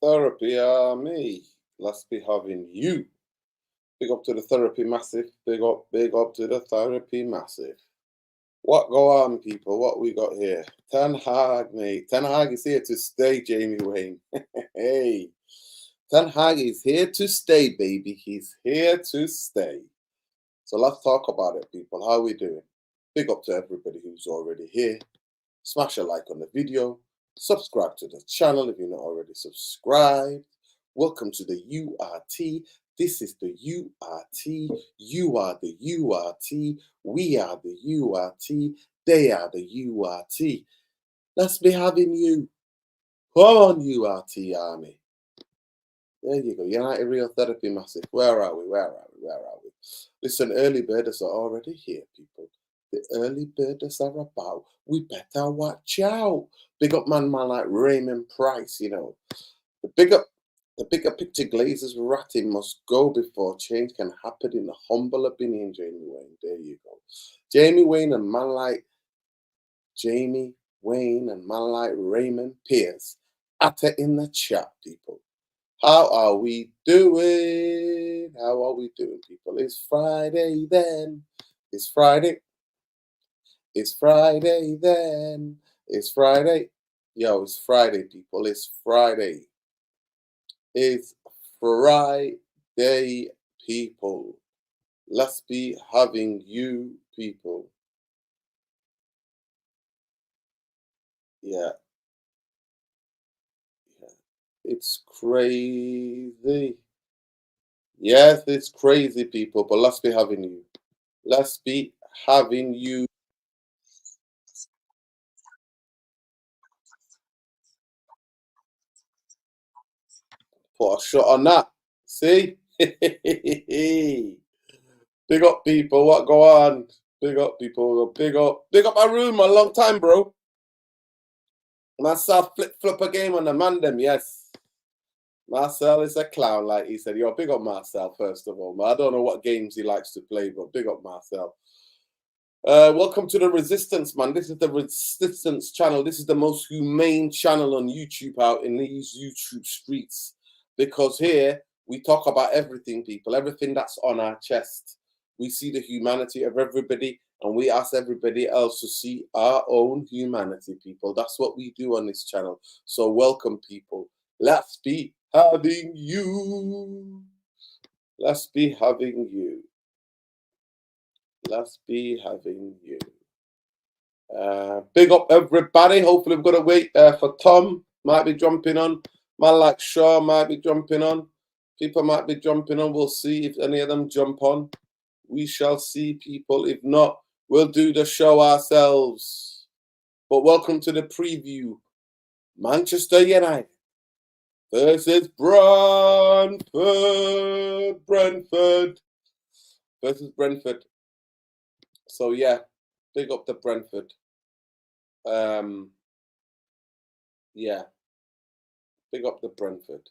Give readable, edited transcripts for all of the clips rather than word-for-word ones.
Therapy, me. Let's be having you. Big up to the therapy massive. Big up to the therapy massive. What go on, people? What we got here? Ten Hag, mate. Ten Hag is here to stay, Jamie Wayne. Hey, Ten Hag is here to stay, baby. He's here to stay. So let's talk about it, people. How we doing? Big up to everybody who's already here. Smash a like on the video. Subscribe to the channel if you're not already subscribed. Welcome to the URT. This is the URT. You are the URT. We are the URT. They are the URT. Let's be having you. Come on, URT Army. There you go. United Real Therapy Massive. Where are we? Listen, early birders are already here, people. The early birders are about. We better watch out. Big up man like Raymond Price, you know. The bigger picture glazers ratting must go before change can happen in the humble opinion, Jamie Wayne. There you go. Jamie Wayne and man like Raymond Pierce. At it in the chat, people. How are we doing? How are we doing, people? It's Friday then. It's Friday. It's Friday then. It's Friday. Yo, it's Friday, people. It's Friday. It's Friday, people. Let's be having you, people. Yeah. It's crazy. Yes, it's crazy, people, but let's be having you. Let's be having you. Put a shot on that. See? Big up, people. What go on? Big up, people. Big up. Big up my room. A long time, bro. Myself flip a game on the man them. Yes. Marcel is a clown, like he said. Yo, big up Marcel, first of all. I don't know what games he likes to play, but big up Marcel. Welcome to the Resistance, man. This is the Resistance channel. This is the most humane channel on YouTube out in these YouTube streets. Because here we talk about everything, people, everything that's on our chest. We see the humanity of everybody, and we ask everybody else to see our own humanity, people. That's what we do on this channel. So welcome, people. Let's be having you. Let's be having you. Let's be having you. Big up everybody. Hopefully we've got to wait for Tom. Might be jumping on. Man like Shaw might be jumping on. People might be jumping on. We'll see if any of them jump on. We shall see, people. If not, we'll do the show ourselves. But welcome to the preview. Manchester United versus Brentford versus Brentford. So yeah, big up the Brentford. Yeah, big up the Brentford.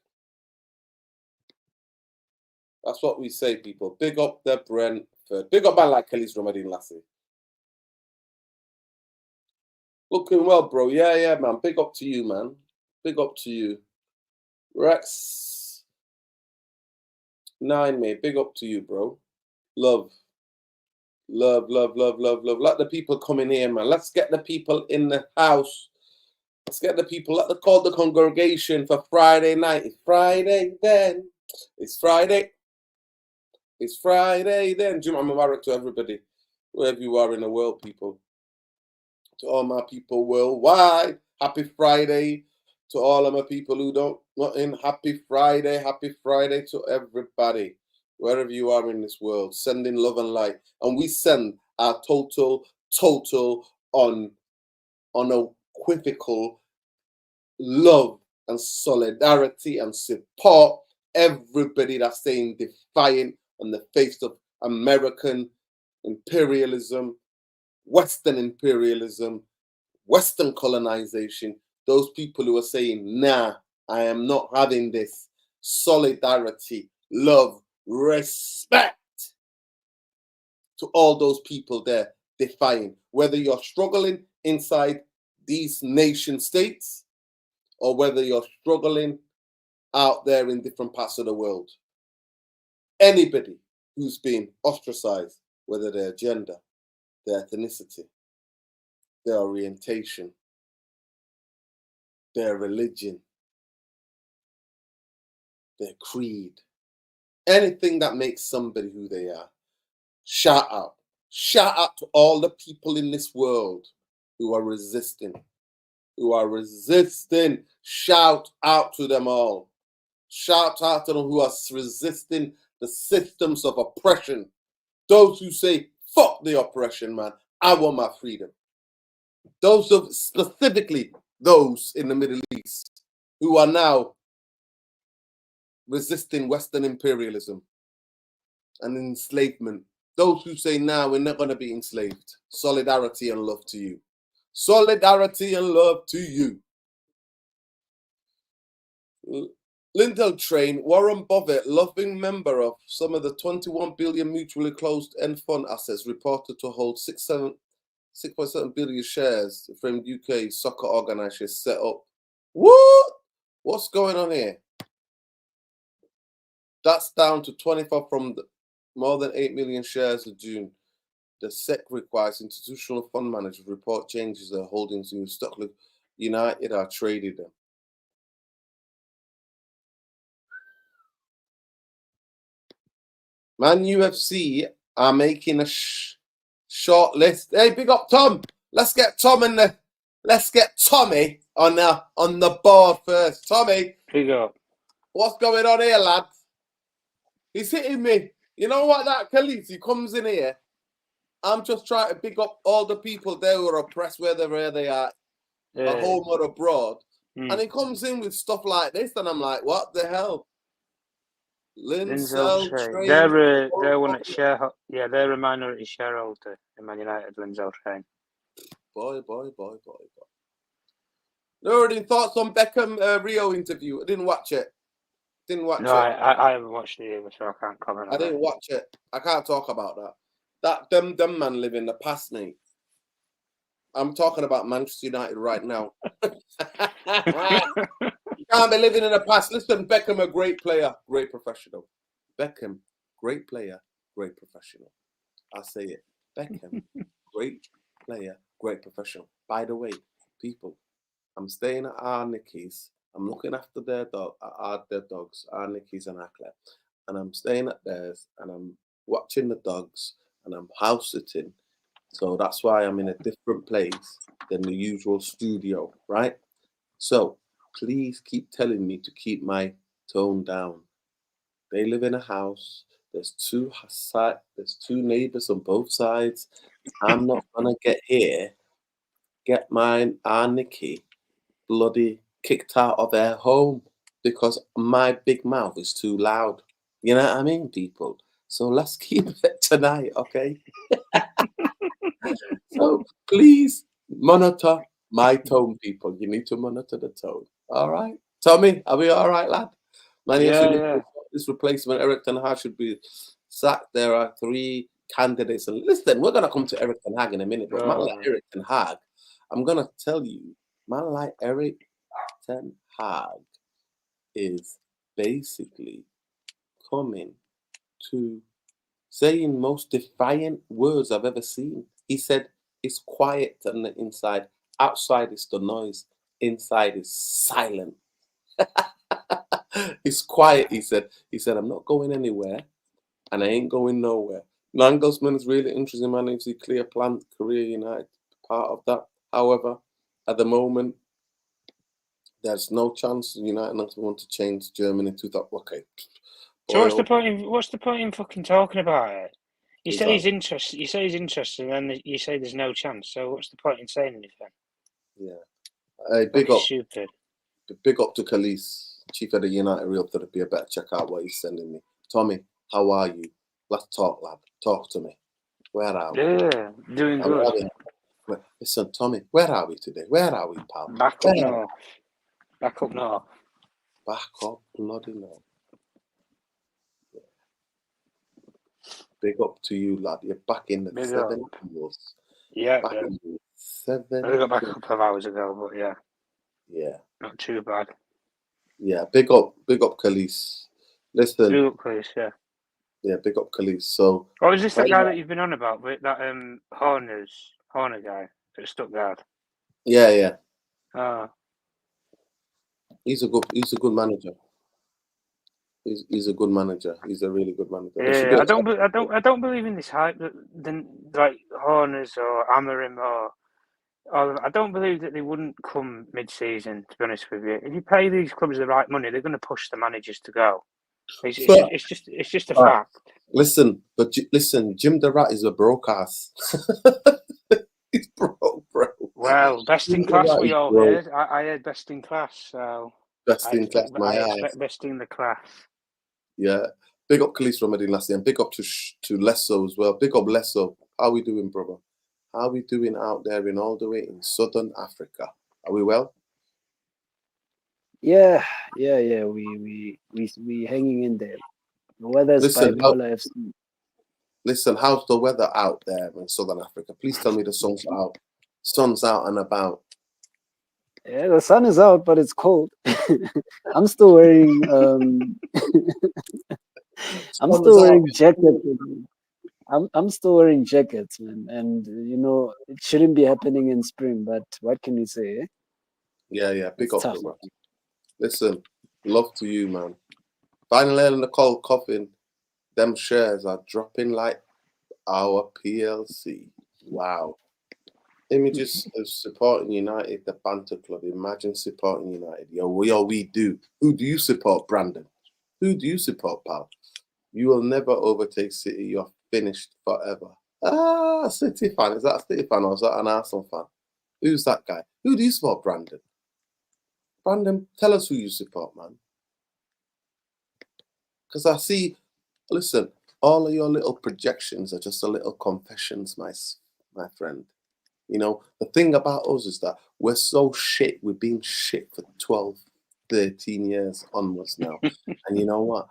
That's what we say, people. Big up the Brentford. Big up man like Kelly's Ramadan Lassie. Looking well, bro. Yeah, man. Big up to you, man. Big up to you. Rex 9, mate. Big up to you, bro. Love. Let the people come in here, man. Let's get the people in the house. Let's get the people. Let's call the congregation for Friday night. It's Friday then. It's Friday. It's Friday then. Jum'a Mubarak to everybody, wherever you are in the world, people. To all my people worldwide, happy Friday. To all of my people who don't not in, happy Friday to everybody, wherever you are in this world, sending love and light. And we send our total unequivocal love and solidarity and support everybody that's staying defiant on the face of American imperialism, Western imperialism, Western colonization. Those people who are saying, nah, I am not having this. Solidarity, love, respect to all those people there defying. Whether you're struggling inside these nation states or whether you're struggling out there in different parts of the world. Anybody who's been ostracized, whether their gender, their ethnicity, their orientation, their religion, their creed, anything that makes somebody who they are. Shout out. Shout out to all the people in this world who are resisting. Shout out to them all. Shout out to them who are resisting the systems of oppression. Those who say, fuck the oppression, man. I want my freedom. Those of specifically those in the Middle East who are now resisting Western imperialism and enslavement. Those who say, now we're not going to be enslaved. Solidarity and love to you. Solidarity and love to you. Lindell Train, Warren Buffett, loving member of some of the 21 billion mutually closed end fund assets, reported to hold 6.7 billion shares from UK soccer organisation set up. What? What's going on here? That's down to 24 from more than 8 million shares of June. The SEC requires institutional fund managers to report changes their holdings in Stockland United are traded them. Man UFC are making a short list. Hey, big up Tom. Let's get Tom in the. Let's get Tommy on the board first. Tommy, big up. What's going on here, lad? He's hitting me. You know what? That Khaleesi comes in here. I'm just trying to big up all the people there who are oppressed, whether they are at home or abroad. And he comes in with stuff like this, and I'm like, what the hell? Lindsay Train. They're one at share. Yeah, they're a minority shareholder in Man United. Lindsay Train. Boy. Nuruddin, thoughts on Beckham Rio interview? I didn't watch it. No, I haven't watched it either, so I can't comment on it. I didn't watch it. I can't talk about that. Them man live in the past, mate. I'm talking about Manchester United right now. You can't be living in the past. Listen, Beckham, a great player, great professional. Beckham, great player, great professional. I say it. Beckham, great player, great professional. By the way, people, I'm staying at our Nicky's. I'm looking after their dogs, our Nicky's and our Claire. And I'm staying at theirs and I'm watching the dogs and I'm house sitting. So that's why I'm in a different place than the usual studio, right? So please keep telling me to keep my tone down. They live in a house. There's two neighbors on both sides. I'm not gonna get our Nicky bloody kicked out of their home because my big mouth is too loud. You know what I mean, people? So let's keep it tonight, okay? So please monitor my tone, people. You need to monitor the tone. All right? Tommy, are we all right, lad? Yeah. This replacement, Eric Ten Hag, should be sacked. There are 3 candidates. And listen, we're going to come to Eric Ten Hag in a minute. But man like Eric Ten Hag, I'm going to tell you, man like Eric Ten Hag is basically coming to saying most defiant words I've ever seen. He said, it's quiet on the inside. Outside is the noise. Inside is silent. It's quiet, he said. He said, I'm not going anywhere and I ain't going nowhere. Nagelsmann is really interesting, man. You see clear plan, career United, part of that. However, at the moment, there's no chance United want to change Germany to that. Okay. So what's the point in fucking talking about it? You say he's interested. You say he's interested, and then you say there's no chance. So what's the point in saying anything? Yeah. Big up. Stupid. Big up to Khaleesi, chief of the United Real Therapy. I better check out what he's sending me. Tommy, how are you? Let's talk, lad. Talk to me. Where are we? Yeah, doing good. Listen, Tommy, where are we today? Where are we, pal? Back up north. Back up north. Back up bloody north. Big up to you, lad. You're back in the 7 years. Yeah, back in the 7 I got back a couple of hours ago, but yeah. Yeah. Not too bad. Yeah, big up Khalees. Listen. Big up, Khalees, yeah. Yeah, big up Khalees. So. Oh, is this the guy that you've been on about? That Horner guy at Stuttgart? Yeah. Oh. He's a good manager. He's a good manager. He's a really good manager. Yeah, I don't believe in this hype that like Horners or Amorim or I don't believe that they wouldn't come mid-season. To be honest with you, if you pay these clubs the right money, they're going to push the managers to go. It's just a fact. Listen, Jim the Rat is a broke ass. He's broke, bro. Well, best in class, we all heard. I heard best in class, so best in class. I expect best in the class. Yeah, big up Khalees from Medina last year, and big up to Lesso as well. Big up Lesso. How we doing, brother? How we doing out there all the way in Southern Africa? Are we well? Yeah. We hanging in there. The weather's bipolar FC. Listen, how's the weather out there in Southern Africa? Please tell me the sun's out. Sun's out and about. Yeah, the sun is out, but it's cold. I'm still wearing jackets. I'm still wearing jackets, man. And it shouldn't be happening in spring, but what can you say? Eh? Yeah. Big up, bro. Listen, love to you, man. Finally in the cold coffin, them shares are dropping like our PLC. Wow. Images of supporting United, the banter club. Imagine supporting United. We do. Who do you support, Brandon? Who do you support, pal? You will never overtake City. You're finished forever. City fan. Is that a City fan or is that an Arsenal fan? Who's that guy? Who do you support, Brandon? Brandon, tell us who you support, man. Because I see, listen, all of your little projections are just a little confessions, my friend. The thing about us is that we're so shit. We've been shit for 12, 13 years onwards now. And you know what?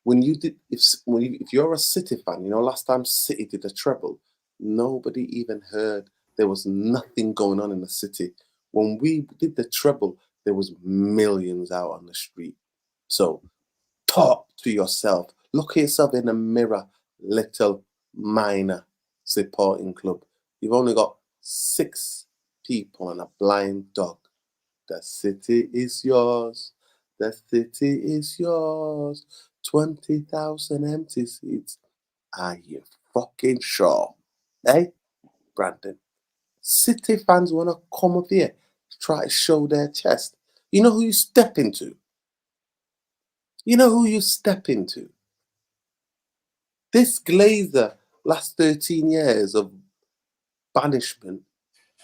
When you did, if you're a City fan, last time City did a treble, nobody even heard. There was nothing going on in the city. When we did the treble, there was millions out on the street. So talk to yourself. Look at yourself in the mirror, little minor supporting club. You've only got 6 people and a blind dog. The city is yours. The city is yours. 20,000 empty seats. Are you fucking sure? Hey, Brandon. City fans want to come up here, try to show their chest. You know who you step into? This Glazer, last 13 years of banishment,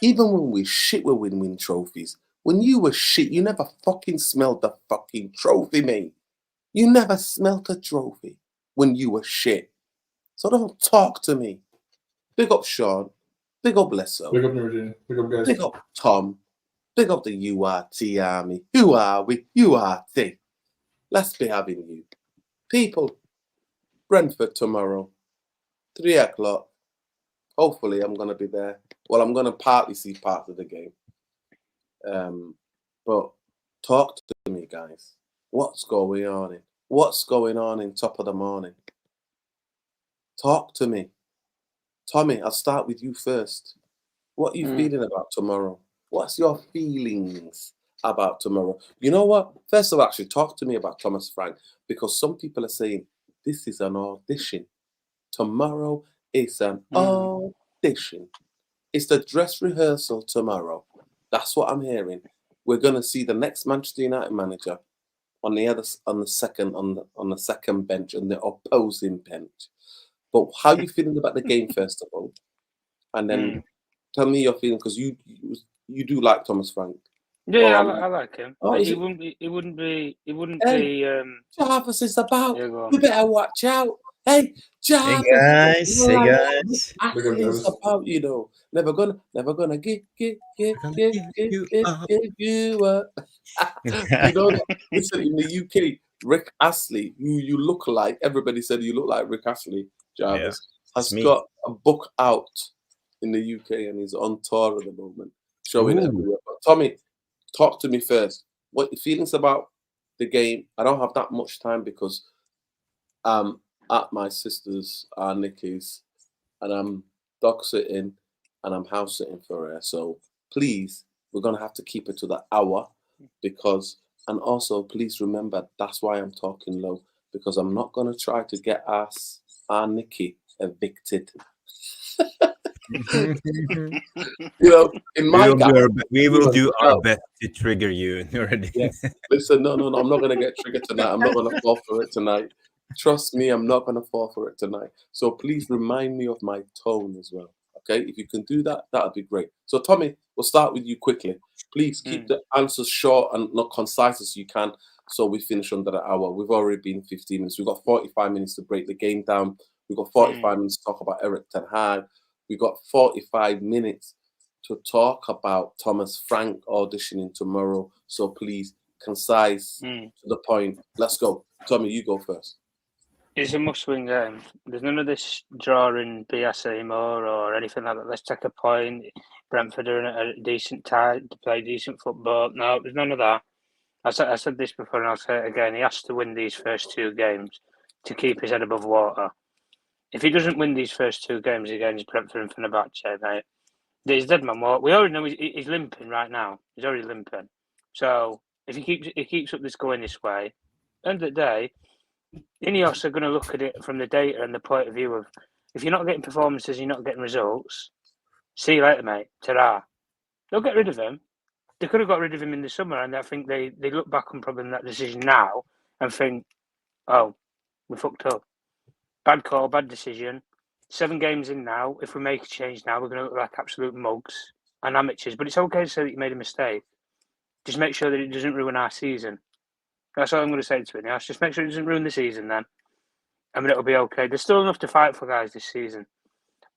even when we shit, we win trophies. When you were shit, you never fucking smelled the fucking trophy, mate. You never smelt a trophy when you were shit. So don't talk to me. Big up Sean. Big up Lesso. Big up Virginia. Big up guys. Big up Tom. Big up the URT army. Who are we? URT. Let's be having you. People, Brentford tomorrow, 3 o'clock. Hopefully I'm going to be there. Well, I'm going to partly see parts of the game. But talk to me, guys. What's going on in top of the morning? Talk to me. Tommy, I'll start with you first. What are you feeling about tomorrow? What's your feelings about tomorrow? You know what? First of all, actually, talk to me about Thomas Frank, because some people are saying this is an audition. Tomorrow is an audition. It's the dress rehearsal tomorrow. That's what I'm hearing. We're going to see the next Manchester United manager on the second bench, on the opposing bench. But how are you feeling about the game, first of all? And then tell me your feeling, because you do like Thomas Frank. Yeah, I like him. Oh, he wouldn't be. Jarvis is about. You better watch out. Hey, Jarvis. Hey guys. It's about, never gonna give you up. Listen, in the UK, Rick Astley, who you look like, everybody said you look like Rick Astley, Jarvis, has got a book out in the UK and he's on tour at the moment, showing everywhere. But Tommy, talk to me first. What your feelings about the game. I don't have that much time because I'm at my sister's, Nikki's, and I'm dog sitting and I'm house sitting for her. So please, we're gonna have to keep it to the hour and also please remember that's why I'm talking low, because I'm not gonna try to get our Nikki evicted. In my we will do our best to trigger you already. Yeah. Listen, no, I'm not gonna get triggered tonight. I'm not gonna fall for it tonight. Trust me, I'm not gonna fall for it tonight. So please remind me of my tone as well. Okay, if you can do that, that'd be great. So Tommy, we'll start with you quickly. Please keep the answers short and not concise as you can, so we finish under the hour. We've already been 15 minutes. We've got 45 minutes to break the game down. We've got 45 minutes to talk about Eric Ten Hag. We've got 45 minutes to talk about Thomas Frank auditioning tomorrow. So please, concise, to the point. Let's go. Tommy, you go first. It's a must-win game. There's none of this drawing BS anymore or anything like that. Let's take a point. Brentford are in a decent time to play decent football. No, there's none of that. I said this before and I'll say it again. He has to win these first two games to keep his head above water. If he doesn't win these first two games against Brentford and Fenerbahce, mate, he's dead man walk. We already know he's limping right now. He's already limping. So if he keeps up this going this way, at the end of the day, Ineos are going to look at it from the data and the point of view of if you're not getting performances, you're not getting results. See you later, mate. Ta-ra. They'll get rid of him. They could have got rid of him in the summer, and I think they look back on probably that decision now and think, oh, we fucked up. Bad call, bad decision. 7 games in now. If we make a change now, we're going to look like absolute mugs and amateurs. But it's okay to say that you made a mistake. Just make sure that it doesn't ruin our season. That's all I'm going to say to it now. Just make sure it doesn't ruin the season then. I mean, it'll be okay. There's still enough to fight for, guys, this season.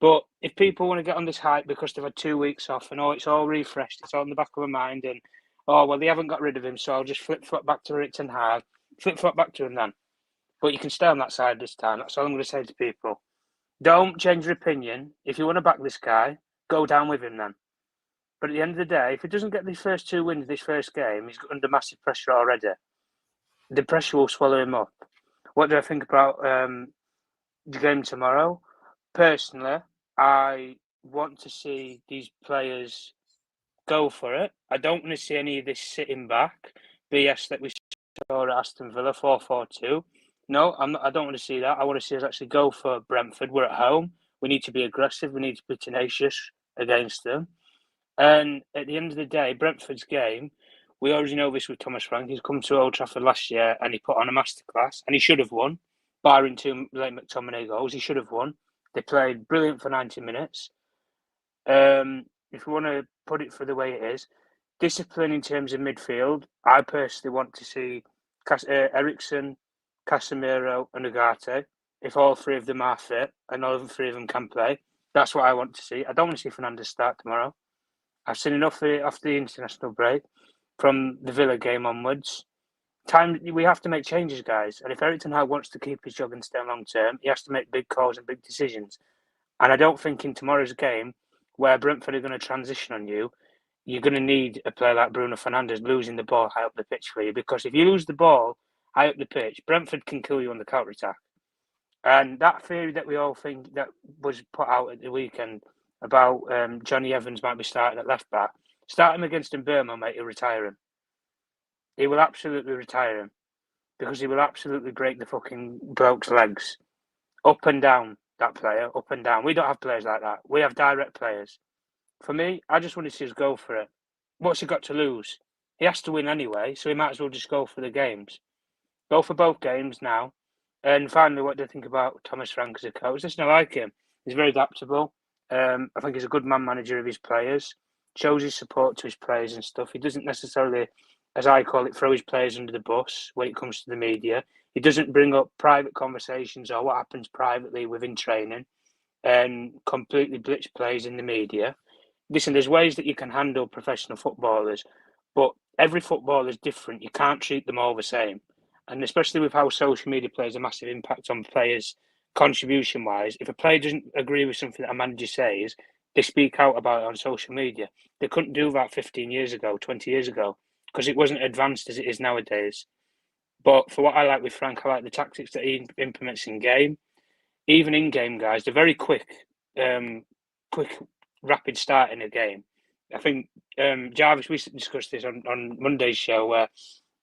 But if people want to get on this hype because they've had 2 weeks off and, it's all refreshed, it's all in the back of my mind and, well, they haven't got rid of him, so I'll just flip-flop back to Ten Hag. Flip-flop back to him then. But you can stay on that side this time. That's all I'm going to say to people. Don't change your opinion. If you want to back this guy, go down with him then. But at the end of the day, if he doesn't get these first 2 wins this first game, he's under massive pressure already. The pressure will swallow him up. What do I think about the game tomorrow? Personally, I want to see these players go for it. I don't want to see any of this sitting back BS that we saw at Aston Villa 4-4-2. No, I don't want to see that. I want to see us actually go for Brentford. We're at home. We need to be aggressive. We need to be tenacious against them. And at the end of the day, Brentford's game, we already know this with Thomas Frank. He's come to Old Trafford last year and he put on a masterclass and he should have won. Barring 2 late McTominay goals, he should have won. They played brilliant for 90 minutes. If we want to put it for the way it is, discipline in terms of midfield, I personally want to see Eriksen, Casemiro and Ugarte. If all 3 of them are fit and all 3 of them can play, that's what I want to see. I don't want to see Fernandez start tomorrow. I've seen enough after the international break from the Villa game onwards. We have to make changes, guys. And if Eric Ten Hag wants to keep his job and stay long term, he has to make big calls and big decisions. And I don't think in tomorrow's game, where Brentford are going to transition on you, you're going to need a player like Bruno Fernandes losing the ball high up the pitch for you. Because if you lose the ball high up the pitch, Brentford can kill you on the counter-attack. And that theory that we all think that was put out at the weekend about Johnny Evans might be starting at left-back, start him against Burma, mate, he'll retire him. He will absolutely retire him because he will absolutely break the fucking bloke's legs. Up and down, that player, up and down. We don't have players like that. We have direct players. For me, I just want to see us go for it. What's he got to lose? He has to win anyway, so he might as well just go for the games. Go for both games now. And finally, what do you think about Thomas Frank as a coach? Listen, I like him. He's very adaptable. I think he's a good manager of his players. Shows his support to his players and stuff. He doesn't necessarily, as I call it, throw his players under the bus when it comes to the media. He doesn't bring up private conversations or what happens privately within training and completely blitz players in the media. Listen, there's ways that you can handle professional footballers, but every footballer is different. You can't treat them all the same. And especially with how social media plays a massive impact on players contribution-wise, if a player doesn't agree with something that a manager says, they speak out about it on social media. They couldn't do that 15 years ago, 20 years ago, because it wasn't advanced as it is nowadays. But for what I like with Frank, I like the tactics that he implements in game. Even in game, guys, they're very quick, rapid start in a game. I think Jarvis, we discussed this on Monday's show where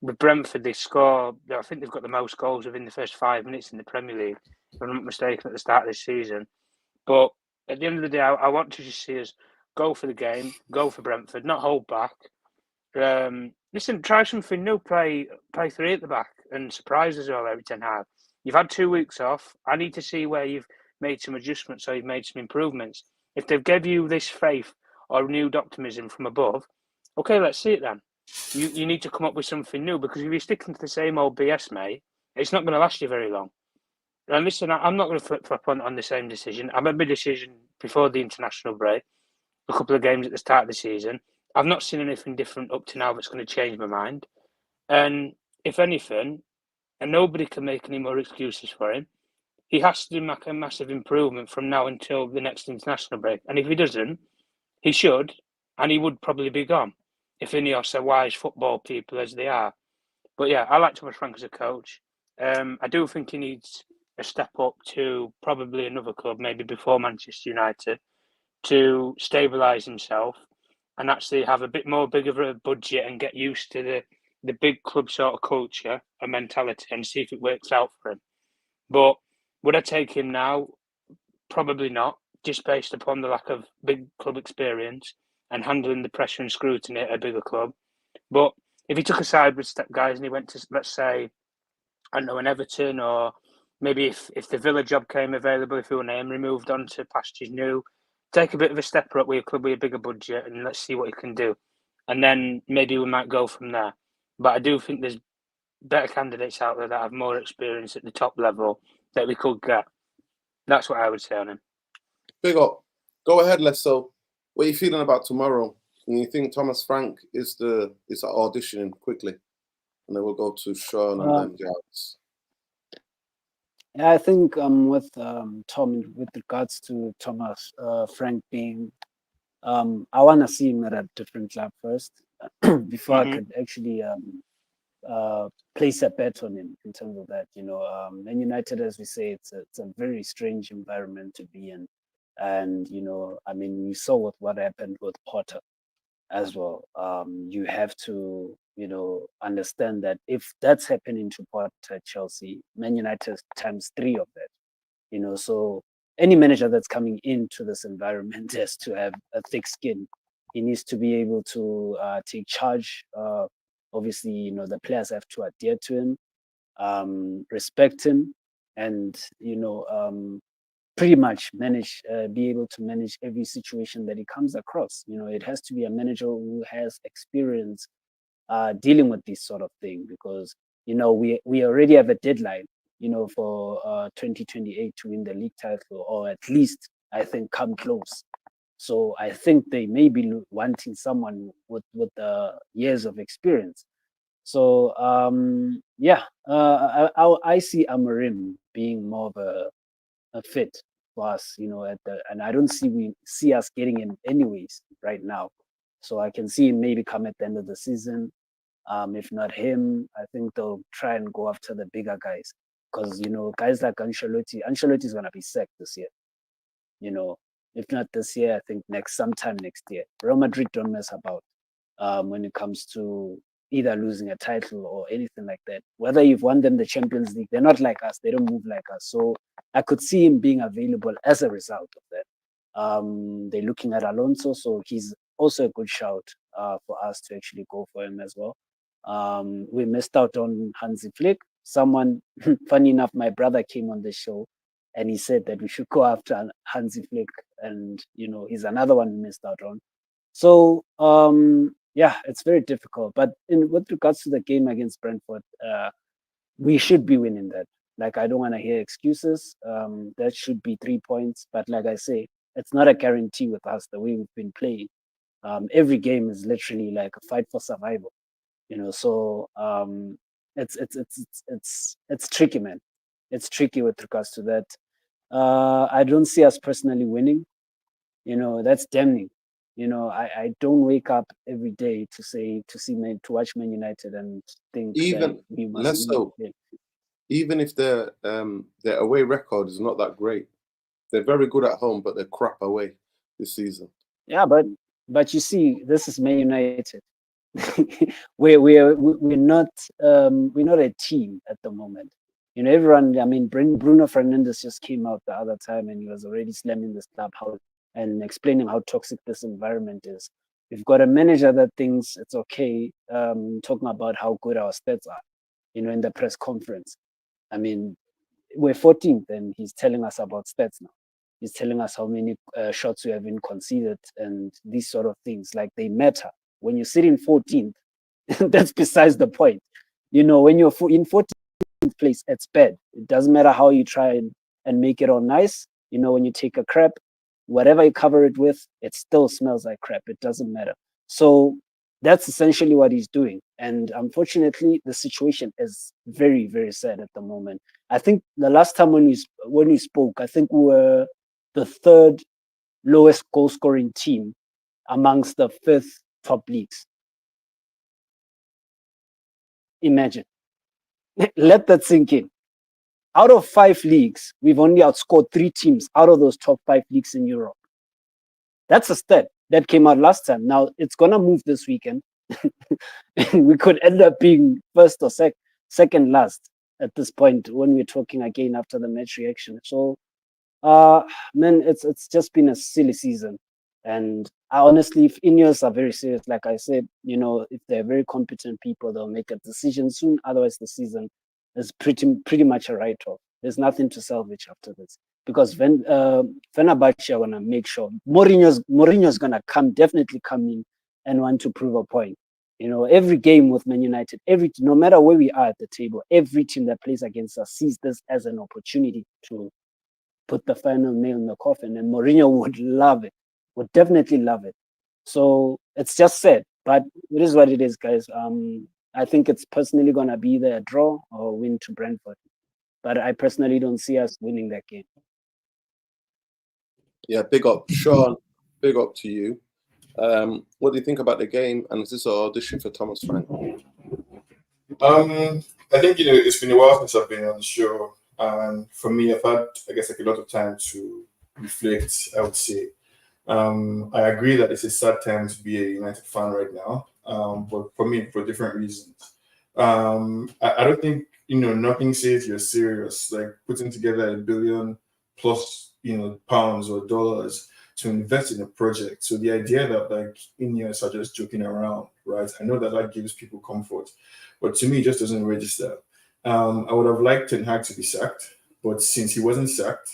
with Brentford they score. I think they've got the most goals within the first 5 minutes in the Premier League, if I'm not mistaken, at the start of this season. But at the end of the day, I want to just see us go for the game, go for Brentford, not hold back. Listen, try something new. Play 3 at the back and surprise us all every Ten Hag. You've had 2 weeks off. I need to see where you've made some adjustments or you've made some improvements. If they've gave you this faith or renewed optimism from above, okay, let's see it then. You need to come up with something new, because if you're sticking to the same old BS, mate, it's not going to last you very long. And listen, I'm not going to flip-flop on the same decision. I made my decision before the international break, a couple of games at the start of the season. I've not seen anything different up to now that's going to change my mind. And if anything, and nobody can make any more excuses for him, he has to make a massive improvement from now until the next international break. And if he doesn't, he should, and he would probably be gone if Ineos are wise football people as they are. But yeah, I like Thomas Frank as a coach. I do think he needs a step up to probably another club, maybe before Manchester United, to stabilise himself and actually have a bit more big of a budget and get used to the big club sort of culture and mentality and see if it works out for him. But would I take him now? Probably not, just based upon the lack of big club experience and handling the pressure and scrutiny at a bigger club. But if he took a sideward step, guys, and he went to, let's say, I don't know, an Everton, or maybe if the Villa job came available, if Unai moved on to pastures new, take a bit of a step up with a club with a bigger budget and let's see what he can do. And then maybe we might go from there. But I do think there's better candidates out there that have more experience at the top level that we could get. That's what I would say on him. Big up. Go ahead, Lesso. What are you feeling about tomorrow? And you think Thomas Frank is auditioning quickly? And then we'll go to Sean and then Jarvis. Yeah, I think with Tom, with regards to Thomas Frank being, I want to see him at a different club first before I could actually place a bet on him in terms of that. Man United, as we say, it's a very strange environment to be in, and I mean, we saw what happened with Potter as well. You have to understand that if that's happening to Potter at Chelsea, Man United times 3 of that. So any manager that's coming into this environment has to have a thick skin. He needs to be able to take charge. Obviously, the players have to adhere to him, respect him, and pretty much be able to manage every situation that he comes across. It has to be a manager who has experience dealing with this sort of thing, because we already have a deadline for 2028 to win the league title, or at least I think come close. So I think they may be wanting someone with years of experience. So I see Amorim being more of a fit for us, and I don't see us getting him anyways right now. So I can see him maybe come at the end of the season. If not him, I think they'll try and go after the bigger guys, because guys like Ancelotti is gonna be sacked this year. If not this year, I think sometime next year. Real Madrid don't mess about when it comes to either losing a title or anything like that. Whether you've won them the Champions League, they're not like us. They don't move like us. So I could see him being available as a result of that. They're looking at Alonso, so he's also a good shout for us to actually go for him as well. We missed out on Hansi Flick. Someone, funny enough, my brother came on the show and he said that we should go after Hansi Flick, and he's another one we missed out on. So yeah, it's very difficult. But with regards to the game against Brentford, we should be winning that. Like, I don't want to hear excuses. That should be 3 points. But like I say, it's not a guarantee with us the way we've been playing. Every game is literally like a fight for survival. So it's tricky, man. It's tricky with regards to that. I don't see us personally winning. That's damning. I don't wake up every day to watch Man United and think Even that we must less so. win. Even if their away record is not that great, they're very good at home, but they're crap away this season. Yeah, but you see, this is Man United. we're not a team at the moment. Everyone. I mean, Bruno Fernandez just came out the other time and he was already slamming this club and explaining how toxic this environment is. We've got a manager that thinks it's okay, talking about how good our stats are, in the press conference. I mean, we're 14th and he's telling us about stats now. He's telling us how many shots we haven't conceded and these sort of things. Like, they matter. When you sit in 14th, that's besides the point. When you're in 14th place, it's bad. It doesn't matter how you try and make it all nice. When you take a crap, whatever you cover it with, it still smells like crap. It doesn't matter. So that's essentially what he's doing. And unfortunately, the situation is very, very sad at the moment. I think the last time when we spoke, I think we were the third lowest goal scoring team amongst the 5th top leagues. Imagine. Let that sink in. Out of 5 leagues, we've only outscored 3 teams out of those top 5 leagues in Europe. That's a stat that came out last time. Now, it's going to move this weekend. We could end up being first or second last at this point when we're talking again after the match reaction. So, man, it's just been a silly season. And honestly, if Ineos are very serious, like I said, if they're very competent people, they'll make a decision soon. Otherwise, the season is pretty much a write-off. There's nothing to salvage after this, because Fenerbahce are gonna make sure Mourinho's gonna definitely come in and want to prove a point. Every game with Man United, no matter where we are at the table, every team that plays against us sees this as an opportunity to put the final nail in the coffin, and Mourinho would love it. Would definitely love it. So it's just sad, but it is what it is, guys. I think it's personally gonna be either a draw or win to Brentford, but I personally don't see us winning that game. Yeah, big up, Sean. Big up to you. What do you think about the game? And is this an audition for Thomas Frank? I think it's been a while since I've been on the show, and for me, I've had, I guess, like a lot of time to reflect. I would say. I agree that it's a sad time to be a United fan right now, but for me, for different reasons. I don't think, nothing says you're serious, like putting together $1 billion plus, pounds or dollars to invest in a project. So the idea that like Ineos are just joking around, right? I know that gives people comfort, but to me, it just doesn't register. I would have liked Ten Hag to be sacked, but since he wasn't sacked,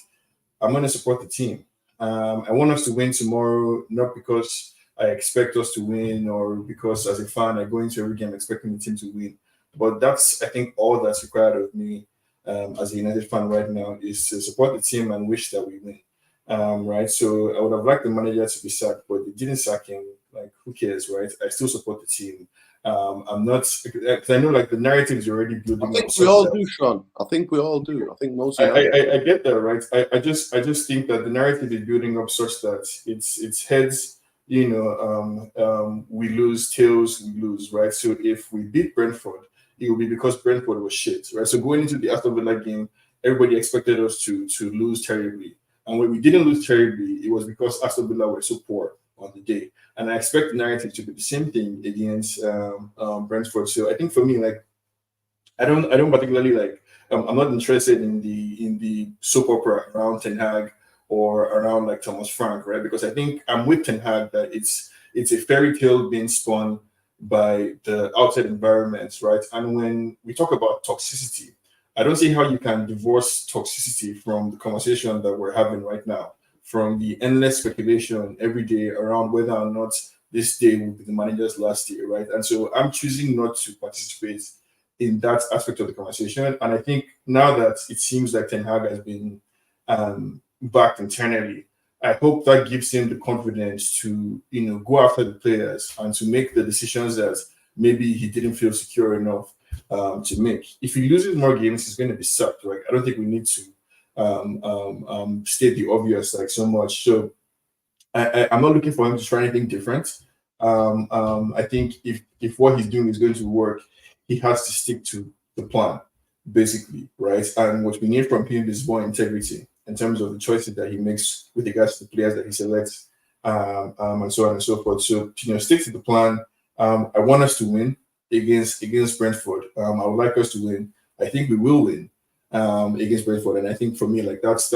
I'm going to support the team. I want us to win tomorrow, not because I expect us to win or because as a fan I go into every game expecting the team to win. But that's, I think, all that's required of me as a United fan right now is to support the team and wish that we win. Right? So I would have liked the manager to be sacked, but they didn't sack him. Like, who cares, right? I still support the team. I'm not, because I know like the narrative is already building. I think we all do, Sean. I think we all do. I think most. I get that, right? I just think that the narrative is building up such that it's heads, we lose, tails, we lose, right? So if we beat Brentford, it will be because Brentford was shit, right? So going into the Aston Villa game, everybody expected us to lose terribly, and when we didn't lose terribly, it was because Aston Villa were so poor on the day. And I expect the narrative to be the same thing against Brentford. So I think for me, like, I don't particularly like. I'm not interested in the soap opera around Ten Hag or around like Thomas Frank, right? Because I think I'm with Ten Hag that it's a fairy tale being spun by the outside environments, right? And when we talk about toxicity, I don't see how you can divorce toxicity from the conversation that we're having right now, from the endless speculation every day around whether or not this day will be the manager's last year, right? And so I'm choosing not to participate in that aspect of the conversation. And I think now that it seems like Ten Hag has been backed internally, I hope that gives him the confidence to, go after the players and to make the decisions that maybe he didn't feel secure enough to make. If he loses more games, he's going to be sucked, right? I don't think we need to state the obvious like so much. So I'm not looking for him to try anything different. I think if what he's doing is going to work, he has to stick to the plan, basically, right? And what we need from him is more integrity in terms of the choices that he makes with regards to the players that he selects, and so on and so forth. So, stick to the plan. I want us to win against Brentford. I would like us to win. I think we will win against Brentford, and I think for me, like that's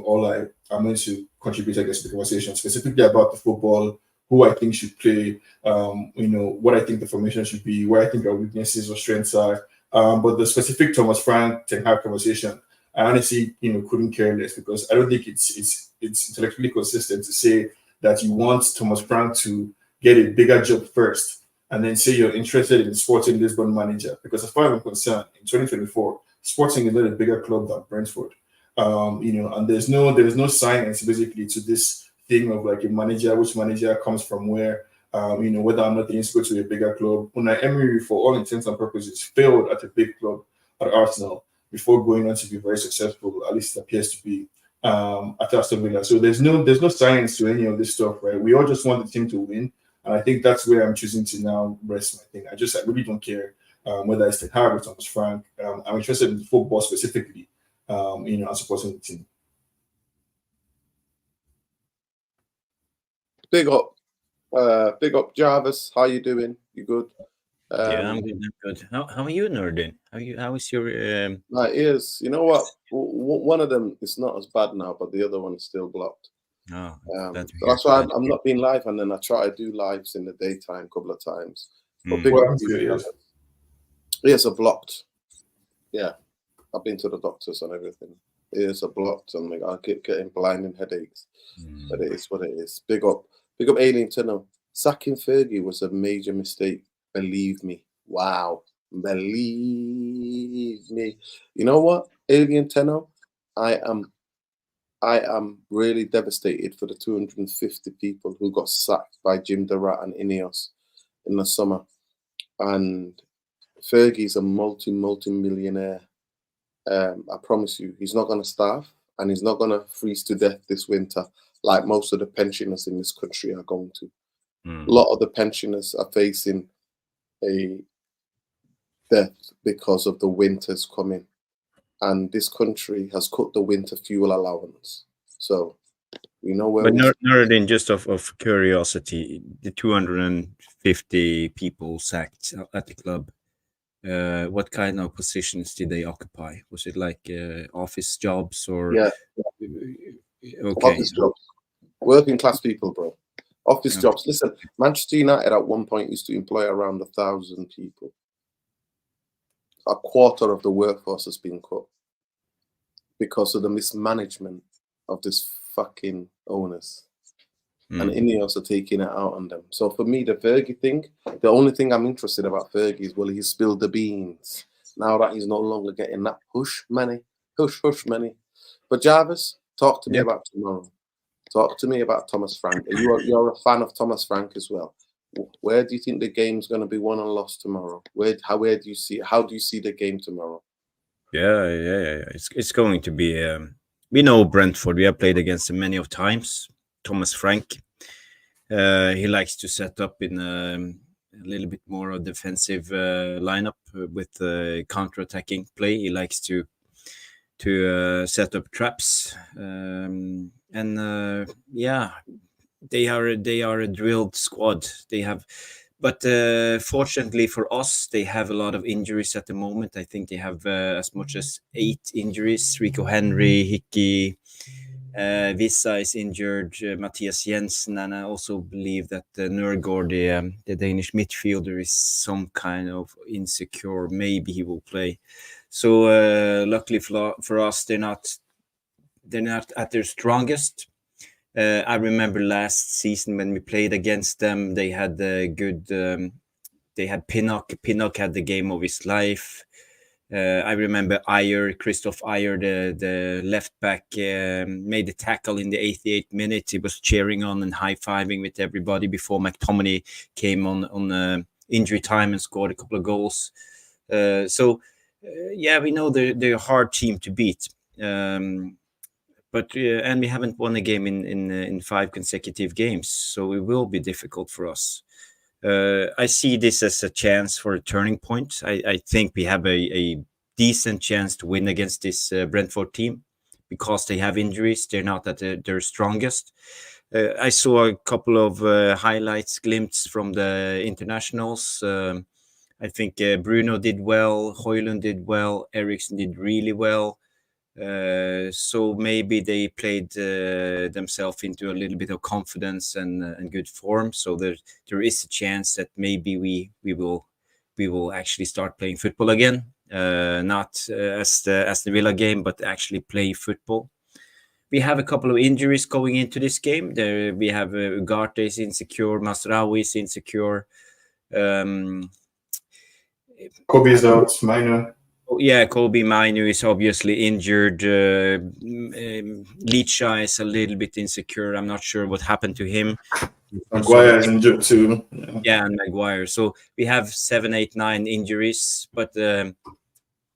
all I'm going to contribute, I guess, to the conversation, specifically about the football, who I think should play, what I think the formation should be, where I think our weaknesses or strengths are. But the specific Thomas Frank Ten Hag conversation, I honestly, couldn't care less, because I don't think it's intellectually consistent to say that you want Thomas Frank to get a bigger job first, and then say you're interested in Sporting Lisbon manager. Because as far as I'm concerned, in 2024, Sporting is not a bigger club than Brentford. And there's no science basically to this thing of like a manager, which manager comes from where, whether or not they need to go to a bigger club. Unai Emery, for all intents and purposes, failed at a big club at Arsenal before going on to be very successful, at least it appears to be, at Aston Villa. So there's no science to any of this stuff, right? We all just want the team to win. And I think that's where I'm choosing to now rest my thing. I really don't care whether it's Ten Hag or Thomas Frank. I'm interested in football specifically, and supporting the team. Big up, Jarvis. How you doing? You good? Yeah, I'm good. How are you, Nordin? How is your My ears. You know what? One of them is not as bad now, but the other one is still blocked. Oh, that's why I'm not being live, and then I try to do lives in the daytime a couple of times. But big What up happened to your ears? ears are blocked. Yeah, I've been to the doctors and everything. Ears are blocked, and like I keep getting blinding headaches. But it is what it is. Big up Alien Tunnel. Sacking Fergie was a major mistake. Believe me. Wow. Believe me. You know what, Alien Tunnel? I am really devastated for the 250 people who got sacked by Jim Durrant and Ineos in the summer. And Fergie's a multi-millionaire. I promise you, he's not going to starve, and he's not going to freeze to death this winter like most of the pensioners in this country are going to. A lot of the pensioners are facing a death because of the winters coming. And this country has cut the winter fuel allowance. So we know where. But Nordin, just of curiosity, the 250 people sacked at the club. What kind of positions did they occupy? Was it like office jobs or? Yeah. Okay. Office jobs. Working class people, bro. Office jobs. Listen, Manchester United at one point used to employ around 1,000 people. A quarter of the workforce has been cut because of the mismanagement of this fucking owners. And Ineos are taking it out on them. So for me, the Fergie thing, the only thing I'm interested about Fergie is, well, he spilled the beans. Now that he's no longer getting that hush money. But Jarvis, talk to me about tomorrow. Talk to me about Thomas Frank. You're a fan of Thomas Frank as well. Where do you think the game's going to be won and lost tomorrow? How do you see the game tomorrow? Yeah. It's going to be. We know Brentford. We have played against them many of times. Thomas Frank. He likes to set up in a little bit more of defensive lineup with counter-attacking play. He likes to set up traps, they are a drilled squad. They have, but fortunately for us, they have a lot of injuries at the moment. I think they have as much as 8 injuries. Rico Henry, Hickey, Vissa is injured, Matthias Jensen, and I also believe that Nørgaard, the Danish midfielder, is some kind of insecure. Maybe he will play. So luckily for us, they're not at their strongest. I remember last season when we played against them, they had they had Pinnock. Pinnock had the game of his life. I remember Christoph Ayer, the left back, made a tackle in the 88th minute. He was cheering on and high-fiving with everybody before McTominay came on injury time and scored a couple of goals. We know they're a hard team to beat. But and we haven't won a game in 5 consecutive games, so it will be difficult for us. I see this as a chance for a turning point. I think we have a decent chance to win against this Brentford team because they have injuries. They're not at their strongest. I saw a couple of highlights, glimpses from the internationals. I think Bruno did well, Hojlund did well, Eriksen did really well. So maybe they played themselves into a little bit of confidence and good form. So there is a chance that maybe we will actually start playing football again, not as the Villa game, but actually play football. We have a couple of injuries going into this game. There we have Ugarte is insecure, Masraoui is insecure. Kobe is out, minor. Yeah, Kobe Mainu is obviously injured. Licha is a little bit insecure. I'm not sure what happened to him. Maguire is injured too. Yeah, and Maguire. So we have 7, 8, 9 injuries, but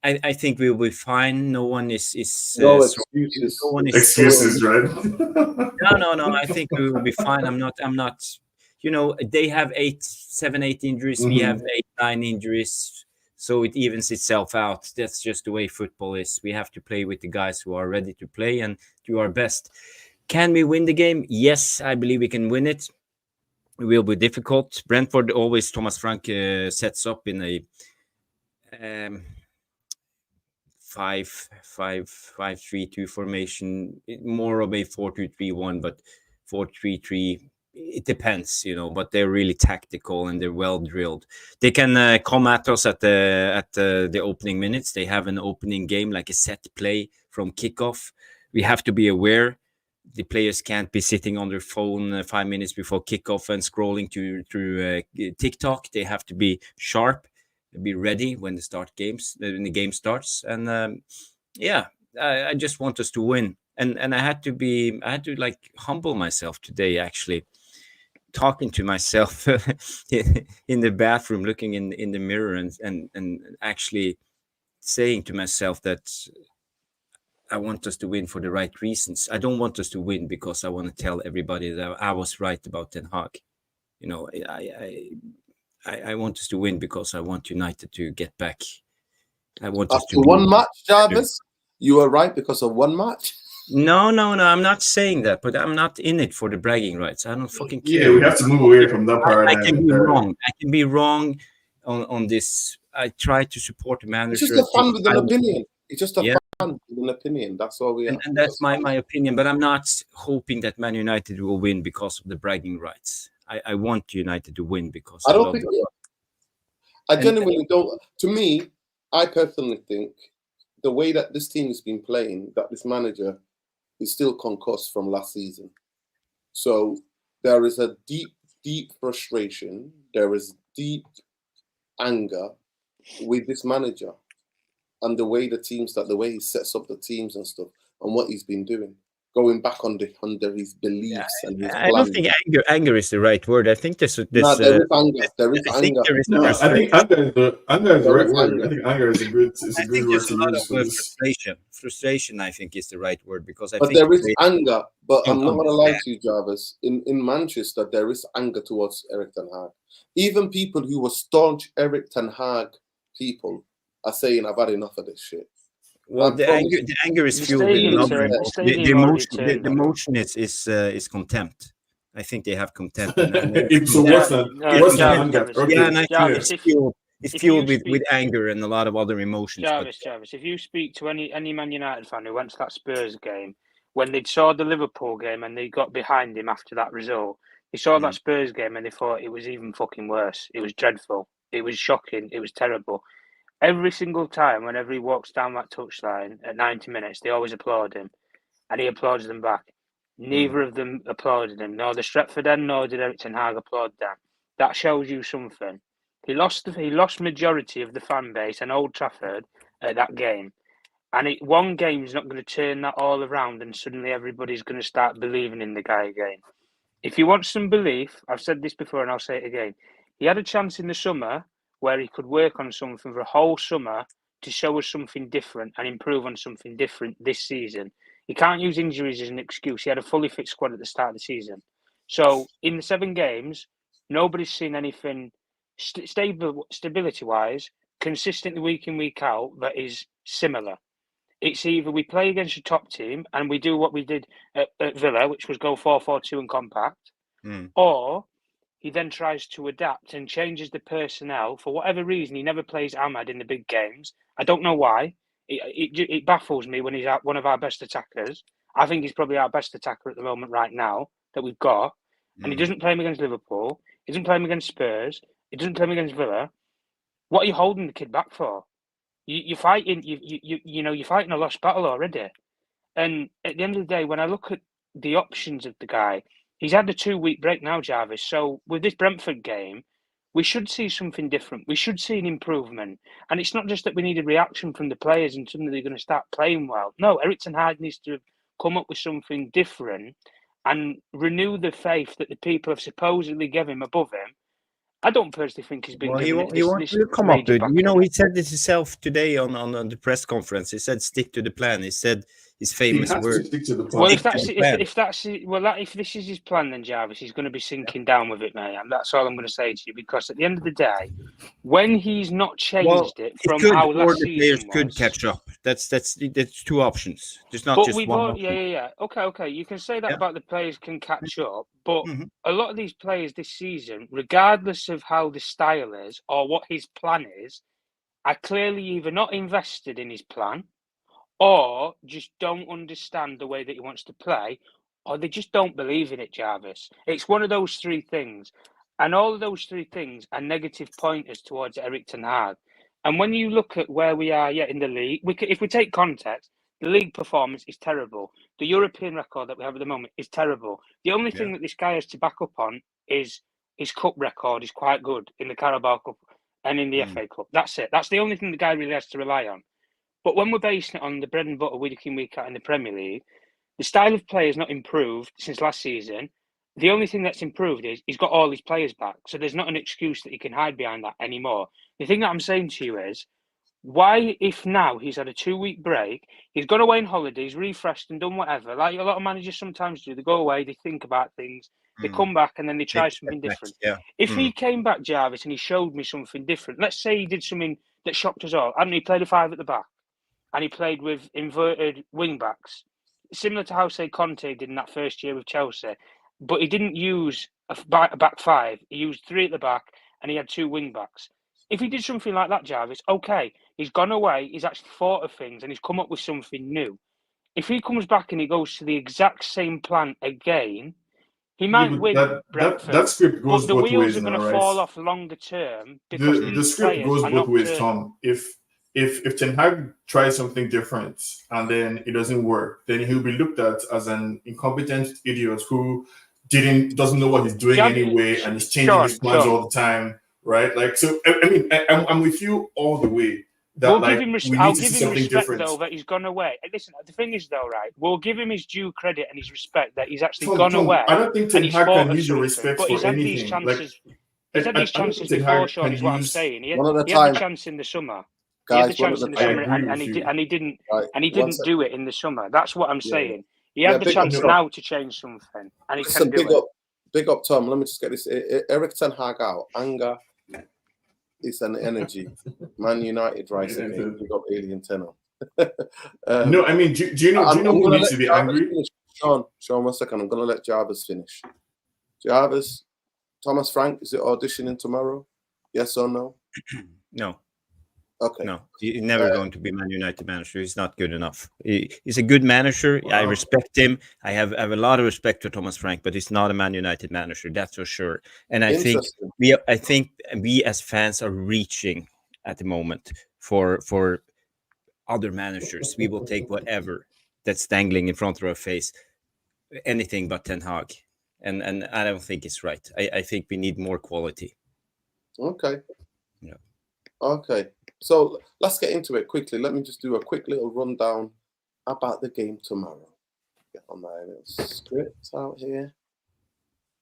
I think we will be fine. No one is No excuses. no one is Excuses, right? No. I think we will be fine. I'm not. You know, they have 7, 8 injuries. We have 8, 9 injuries. So it evens itself out. That's just the way football is. We have to play with the guys who are ready to play and do our best. Can we win the game? Yes, I believe we can win it. It will be difficult. Brentford always, Thomas Frank sets up in a 5-5-2 formation, more of a 4-2-3-1, but 4-3-3. It depends, you know, but they're really tactical and they're well drilled. They can come at us at the opening minutes. They have an opening game, like a set play from kickoff. We have to be aware. The players can't be sitting on their phone 5 minutes before kickoff and scrolling through TikTok. They have to be sharp, be ready when the game starts. And I just want us to win. And I had to like humble myself today, actually. Talking to myself in the bathroom, looking in the mirror and actually saying to myself that I want us to win for the right reasons. I don't want us to win because I want to tell everybody that I was right about Ten Hag. You know, I want us to win because I want United to get back. I want us to one match, Jarvis. You were right because of one match. No. I'm not saying that, but I'm not in it for the bragging rights. I don't fucking care. Yeah, we have to move away from that paradigm. I can be wrong. I can be wrong on this. I try to support the manager. It's just a fan with an opinion. It's just a fan with an opinion. That's all we are. And that's my opinion. But I'm not hoping that Man United will win because of the bragging rights. I want United to win because I don't think. I genuinely don't. To me, I personally think the way that this team has been playing, that this manager is still concussed from last season. So there is a deep frustration. There is deep anger with this manager and the way the way he sets up the teams and stuff and what he's been doing. Going back under his beliefs and his I don't think anger is the right word. I think there is anger. There is anger. I think anger is the right word. I think anger is a good word to use for this. Frustration, I think, is the right word because I think there is anger. But I'm not going to lie to you, Jarvis. In Manchester, there is anger towards Erik Ten Hag. Even people who were staunch Erik Ten Hag people are saying, "I've had enough of this shit." Well, the anger is fueled with love. The emotion is contempt. I think they have contempt. It's fueled with anger and a lot of other emotions. Jarvis, if you speak to any Man United fan who went to that Spurs game, when they saw the Liverpool game and they got behind him after that result, they saw that Spurs game and they thought it was even fucking worse. It was dreadful. It was shocking. It was terrible. Every single time, whenever he walks down that touchline at 90 minutes, they always applaud him, and he applauds them back. Neither of them applauded him. No, the Stretford end, nor did Erik Ten Hag applaud them. That shows you something. He lost majority of the fan base and Old Trafford at that game, and one game is not going to turn that all around, and suddenly everybody's going to start believing in the guy again. If you want some belief, I've said this before and I'll say it again. He had a chance in the summer where he could work on something for a whole summer to show us something different and improve on something different this season. You can't use injuries as an excuse. He had a fully fit squad at the start of the season. So in the 7 games, nobody's seen anything stability-wise, consistently week in, week out, that is similar. It's either we play against a top team and we do what we did at Villa, which was go 4-4-2 and compact, or he then tries to adapt and changes the personnel. For whatever reason, he never plays Ahmad in the big games. I don't know why. It baffles me when he's one of our best attackers. I think he's probably our best attacker at the moment right now that we've got. And he doesn't play him against Liverpool. He doesn't play him against Spurs. He doesn't play him against Villa. What are you holding the kid back for? You're fighting. You're fighting a lost battle already. And at the end of the day, when I look at the options of the guy, he's had a 2-week break now, Jarvis. So with this Brentford game, we should see something different. We should see an improvement. And it's not just that we need a reaction from the players and suddenly they're going to start playing well. No, Erik Ten Hag needs to come up with something different and renew the faith that the people have supposedly given him above him. I don't personally think he's been Well, given he wants to come up with. He said this himself today on the press conference. He said, "Stick to the plan." He said his famous word. Stick to the plan. Well, if this is his plan, then Jarvis, he's going to be sinking down with it, man. That's all I'm going to say to you. Because at the end of the day, when he's not changed it from how last season players could catch up. That's 2 options. There's not just one. Yeah. Okay. You can say that about the players can catch up, but a lot of these players this season, regardless of how the style is or what his plan is, are clearly either not invested in his plan, or just don't understand the way that he wants to play, or they just don't believe in it, Jarvis. It's one of those 3 things. And all of those 3 things are negative pointers towards Erik Ten Hag. And when you look at where we are in the league, if we take context, the league performance is terrible. The European record that we have at the moment is terrible. The only thing that this guy has to back up on is his cup record is quite good in the Carabao Cup and in the FA Cup. That's it. That's the only thing the guy really has to rely on. But when we're basing it on the bread and butter week in, week out in the Premier League, the style of play has not improved since last season. The only thing that's improved is he's got all his players back. So there's not an excuse that he can hide behind that anymore. The thing that I'm saying to you is, why, if now he's had a 2-week break, he's gone away on holidays, refreshed and done whatever, like a lot of managers sometimes do, they go away, they think about things, they come back and then they try something different. If he came back, Jarvis, and he showed me something different, let's say he did something that shocked us all, and he played a 5 at the back, and he played with inverted wing backs, similar to how, say, Conte did in that first year with Chelsea, but he didn't use a back 5. He used 3 at the back, and he had 2 wing backs. If he did something like that, Jarvis, okay, he's gone away, he's actually thought of things, and he's come up with something new. If he comes back and he goes to the exact same plan again, he might win Brentford, that script goes but the both wheels ways are going to fall off longer term because the script goes both ways, Tom. If Ten Hag tries something different and then it doesn't work, then he'll be looked at as an incompetent idiot who doesn't know what he's doing anyway, and is changing his plans all the time, right? Like, so I mean, I'm with you all the way. That, I'll give him respect though that he's gone away. Listen, the thing is though, right? We'll give him his due credit and his respect that he's actually gone away. I don't think Ten Hag can use your respect for anything. These chances. He's had these chances before, Sean. Is what I'm saying. He had the chance in the summer. He had the chance in the summer, and he didn't. And he didn't do it in the summer. That's what I'm saying. He had the chance now to change something, and he can do it. Big up, Tom. Let me just get this. Erik Ten Hag out. Anger. It's an energy. Man United rise again. Big up Alien Tenor. No, I mean, do you know who needs to be angry? Sean, 1 second. I'm going to let Jarvis finish. Jarvis, Thomas Frank, is it auditioning tomorrow? Yes or no? No. Okay. No, he's never going to be Man United manager. He's not good enough. He's a good manager. Wow. I respect him. I have a lot of respect for Thomas Frank, but he's not a Man United manager. That's for sure. And I think we as fans are reaching at the moment for other managers. We will take whatever that's dangling in front of our face, anything but Ten Hag. And I don't think it's right. I think we need more quality. Okay. Yeah. Okay. So let's get into it quickly. Let me just do a quick little rundown about the game tomorrow. Get on my little script out here.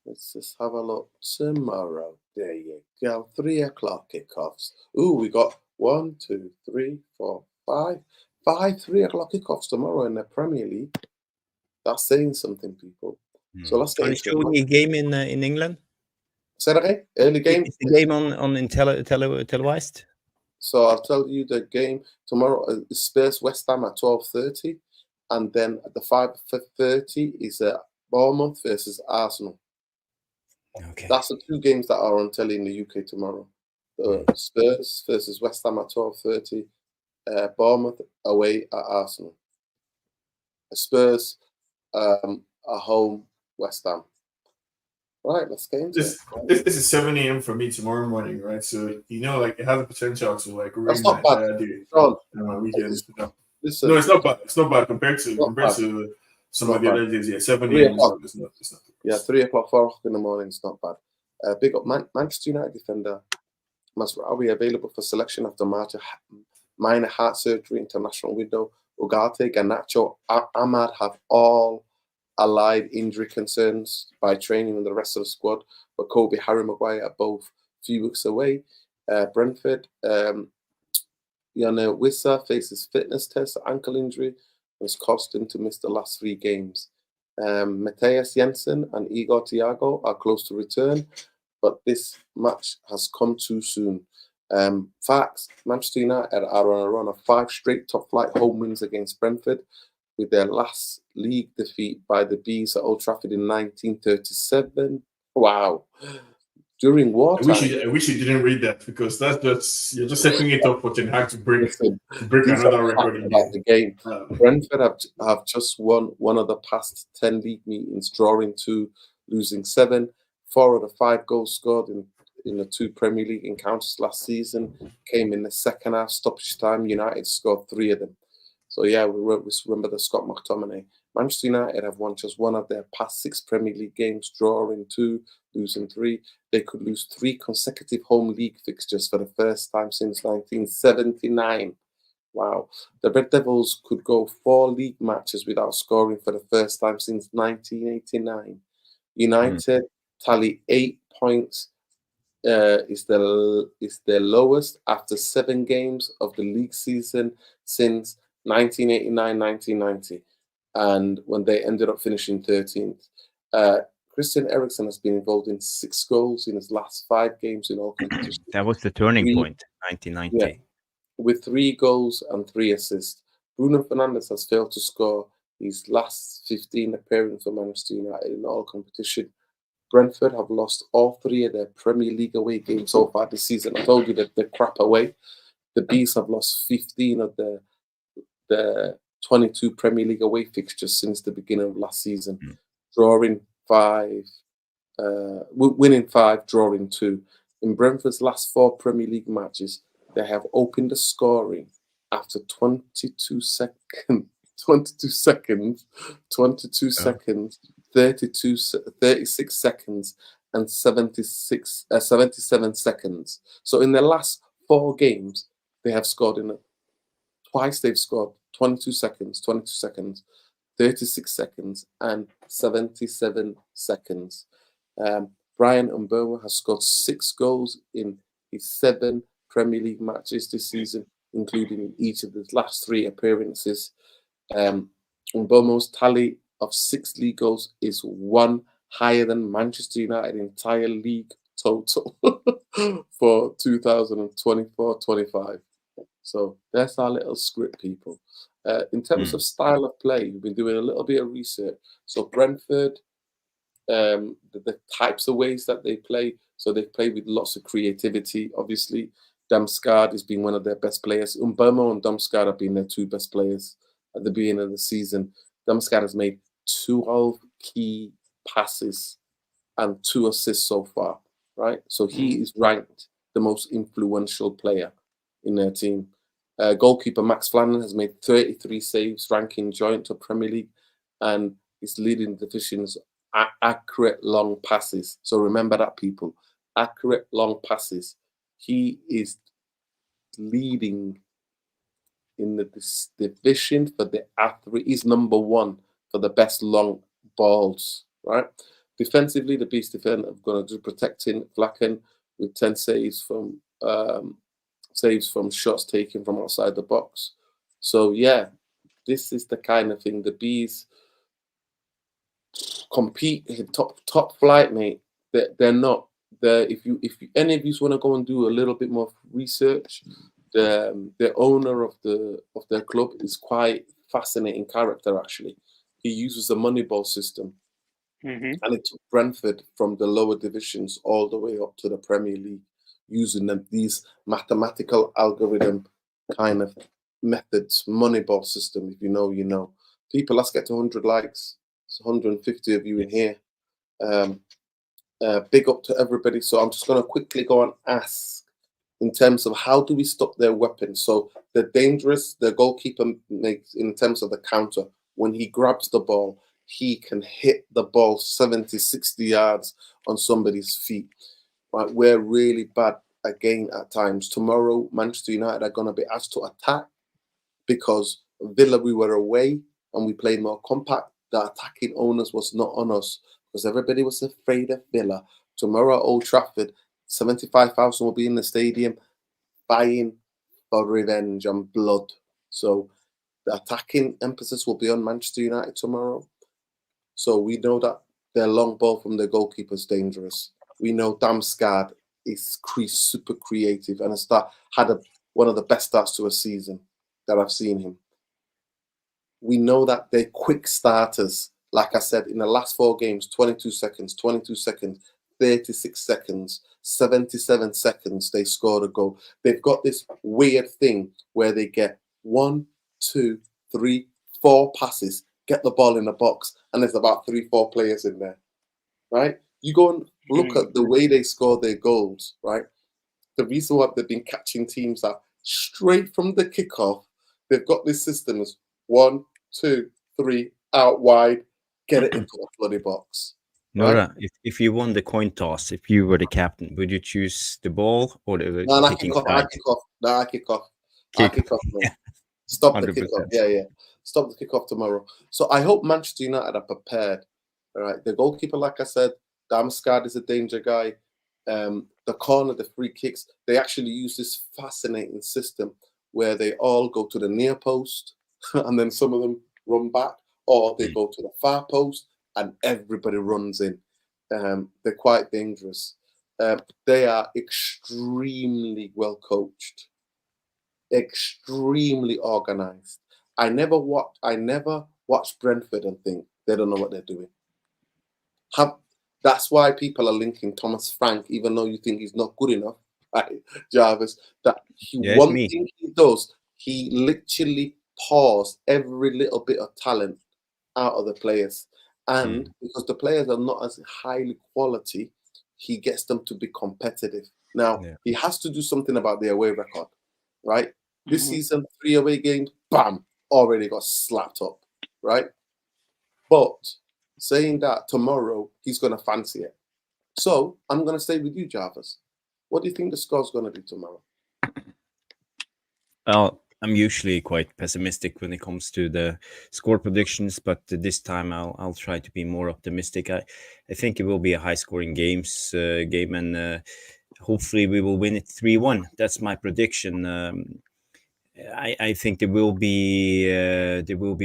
Let's just have a look. Tomorrow. There you go. 3 o'clock kickoffs. Ooh, we got 1, 2, 3, 4, 5. 5 3 o'clock kickoffs tomorrow in the Premier League. That's saying something, people. So let's get Are you into showing a game in England? Say that again. Early game. Is the game on televised? So I'll tell you the game tomorrow is Spurs West Ham at 12:30, and then at the 5:30 is Bournemouth versus Arsenal. Okay. That's the two games that are on telly in the UK tomorrow. Spurs versus West Ham at 12:30, Bournemouth away at Arsenal. Spurs at home, West Ham. Right, let's get into it. This is 7 a.m. for me tomorrow morning, right? So like it has the potential to like ruin That's not my bad. entire day John, and my weekend. listen, No, it's not bad. It's not bad compared to bad. some of the other days. Yeah, 7 3 a.m. o'clock. It's not. Yeah, 3 o'clock, 4 o'clock in the morning. It's not bad. Big up Manchester United defender Masraoui available for selection after minor heart surgery international window. Ugarte, Garnacho, Ahmad have all allied injury concerns by training with the rest of the squad, but Kobe, Harry Maguire are both a few weeks away. Brentford, Yana Wissa faces fitness test, ankle injury, was caused him to miss the last 3 games. Matthias Jensen and Igor Thiago are close to return, but this match has come too soon. Facts, Manchester United are on a run of 5 straight top-flight home wins against Brentford, with their last league defeat by the Bees at Old Trafford in 1937. Wow. During wartime. I wish you didn't read that, because you're just setting it up for Ten Hag to break These another record in about the game. Brentford have just won one of the past 10 league meetings, drawing 2, losing 7. 4 of the 5 goals scored in the 2 Premier League encounters last season came in the second half stoppage time. United scored 3 of them. So yeah, we remember the Scott McTominay. Manchester United have won just 1 of their past 6 Premier League games, drawing 2, losing 3. They could lose 3 consecutive home league fixtures for the first time since 1979. Wow. The Red Devils could go 4 league matches without scoring for the first time since 1989. United tally 8 points. Is their lowest after 7 games of the league season since 1989-1990, and when they ended up finishing 13th. Christian Eriksen has been involved in 6 goals in his last 5 games in all competitions. That was the turning point, 1990. Yeah, with 3 goals and 3 assists. Bruno Fernandez has failed to score his last 15 appearances for Manchester United in all competition. Brentford have lost all 3 of their Premier League away games so far this season. I told you that they're crap away. The Bees have lost 15 of the 22 Premier League away fixtures since the beginning of last season, drawing 5, winning 5, drawing 2. In Brentford's last 4 Premier League matches, they have opened the scoring after 22 seconds, 36 seconds, and 77 seconds. So in their last 4 games, they have scored twice. They've scored 22 seconds, 36 seconds, and 77 seconds. Brian Mbeumo has scored 6 goals in his 7 Premier League matches this season, including in each of his last 3 appearances. Mbeumo's tally of 6 league goals is 1 higher than Manchester United entire league total for 2024-25. So that's our little script, people. In terms of style of play, we've been doing a little bit of research. So Brentford, the types of ways that they play. So they play with lots of creativity, obviously. Damsgaard has been one of their best players. Mbeumo and Damsgaard have been their 2 best players at the beginning of the season. Damsgaard has made 12 key passes and 2 assists so far, right? So he is ranked the most influential player in their team. Goalkeeper Max Flannan has made 33 saves, ranking joint to Premier League, and is leading the division's accurate long passes. So remember that, people. Accurate long passes. He is leading in the division for the athlete. He's number 1 for the best long balls, right? Defensively, the Beast defender are going to do protecting Flacken with 10 saves from shots taken from outside the box. So yeah, this is the kind of thing the Bees compete top flight, mate. They're not. If any of you want to go and do a little bit more research, the owner of their club is quite fascinating character. Actually, he uses a Moneyball system, and it took Brentford from the lower divisions all the way up to the Premier League, using these mathematical algorithm kind of methods. Moneyball system. If you know, you know. People, let's get to 100 likes. It's 150 of you in here. Big up to everybody. So I'm just going to quickly go and ask in terms of how do we stop their weapons. So they're dangerous. The goalkeeper makes, in terms of the counter, when he grabs the ball, he can hit the ball 70, 60 yards on somebody's feet. Right? We're really bad again at times. Tomorrow, Manchester United are going to be asked to attack because Villa, we were away and we played more compact. The attacking onus was not on us, because everybody was afraid of Villa. Tomorrow at Old Trafford, 75,000 will be in the stadium buying for revenge and blood. So the attacking emphasis will be on Manchester United tomorrow. So we know that their long ball from the goalkeeper is dangerous. We know Damsgaard is super creative and had one of the best starts to a season that I've seen him. We know that they're quick starters. Like I said, in the last 4 games, 22 seconds, 36 seconds, 77 seconds, they scored a goal. They've got this weird thing where they get 1, 2, 3, 4 passes, get the ball in the box, and there's about 3-4 players in there, right? You go and look at the way they score their goals, right? The reason why they've been catching teams are straight from the kickoff. They've got this system as 1, 2, 3, out wide, get it into the bloody box. Nora, right? if you won the coin toss, if you were the captain, would you choose the ball or the kicking side? I kick off. Yeah. Stop 100%. The kickoff. Yeah. Stop the kickoff tomorrow. So I hope Manchester United are prepared. All right. The goalkeeper, like I said, Damsgaard is a danger guy. The corner, the free kicks, they actually use this fascinating system where they all go to the near post and then some of them run back, or they go to the far post and everybody runs in. They're quite dangerous. They are extremely well coached, extremely organized. I never watch Brentford and think they don't know what they're doing. That's why people are linking Thomas Frank, even though you think he's not good enough, right, Jarvis, that one thing he does, he literally pours every little bit of talent out of the players. And because the players are not as highly quality, he gets them to be competitive. Now, he has to do something about the away record, right? This season, 3 away games, bam, already got slapped up, right? But saying that, tomorrow he's going to fancy it. So I'm going to stay with you, Jarvis. What do you think the score's going to be tomorrow? Well, I'm usually quite pessimistic when it comes to the score predictions, but this time I'll try to be more optimistic. I think it will be a high-scoring game, and hopefully we will win it 3-1. That's my prediction. I think there will be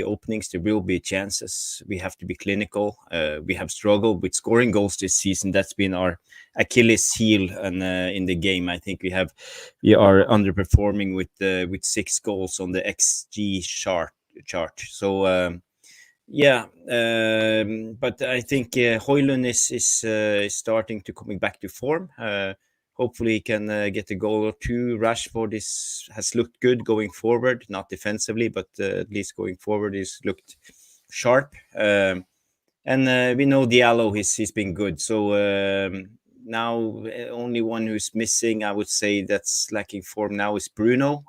openings, there will be chances. We have to be clinical. We have struggled with scoring goals this season. That's been our Achilles heel, and in the game, I think we are underperforming with 6 goals on the XG chart. So but I think Hojlund is starting to coming back to form. Hopefully he can get a goal or 2. Rashford has looked good going forward, not defensively, but at least going forward he's looked sharp. And we know Diallo, he's been good. So now only one who's missing, I would say, that's lacking form now is Bruno.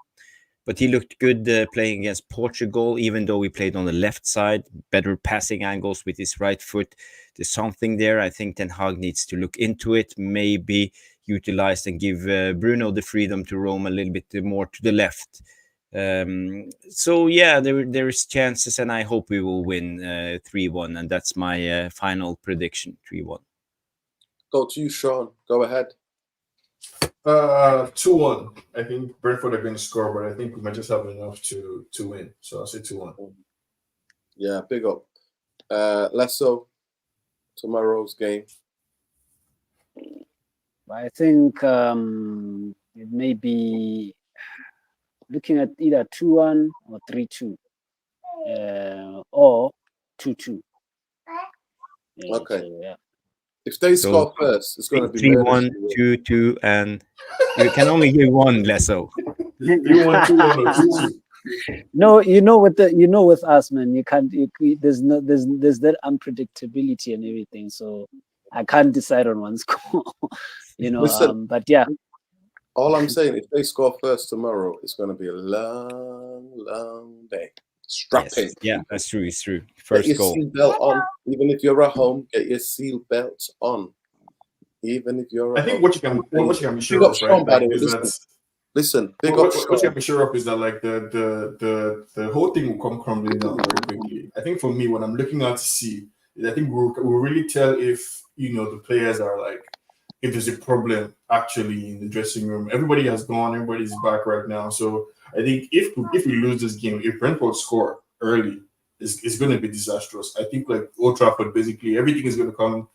But he looked good playing against Portugal, even though we played on the left side, better passing angles with his right foot. There's something there. I think Ten Hag needs to look into it, maybe utilize and give Bruno the freedom to roam a little bit more to the left. So yeah, there is chances, and I hope we will win 3-1, and that's my final prediction, 3-1. Go to you, Sean. Go ahead. 2-1. I think Brentford are going to score, but I think we might just have enough to win. So I'll say 2-1. Yeah, big up. Lesso, tomorrow's game? I think it may be looking at either 2-1 or 3-2, or 2-2. Yeah, Okay. so, yeah. If they So, score first, it's going to be 3-1, 2-2, and you can only give one, Lesso. 3-1, 2-1, or 2-2. No, with us, man, you can't. There's that unpredictability and everything. So I can't decide on one score. Listen, but yeah. All I'm saying, if they score first tomorrow, it's going to be a long, long day. Strap in. Yeah, that's true. It's true. Get First your goal. seatbelt on. Even if you're at home, get your seatbelt on. Even if you're at I think home. what you can be sure of, right? Like, is that Listen, big what up you Sean. can be sure of is that like the whole thing will come crumbling down very quickly. I think for me, what I'm looking out to see is I think we'll really tell if the players are like, if there's a problem actually in the dressing room. Everybody has gone, everybody's back right now. So I think if we lose this game, if Brentford score early, it's going to be disastrous. I think like Old Trafford, basically everything is going to come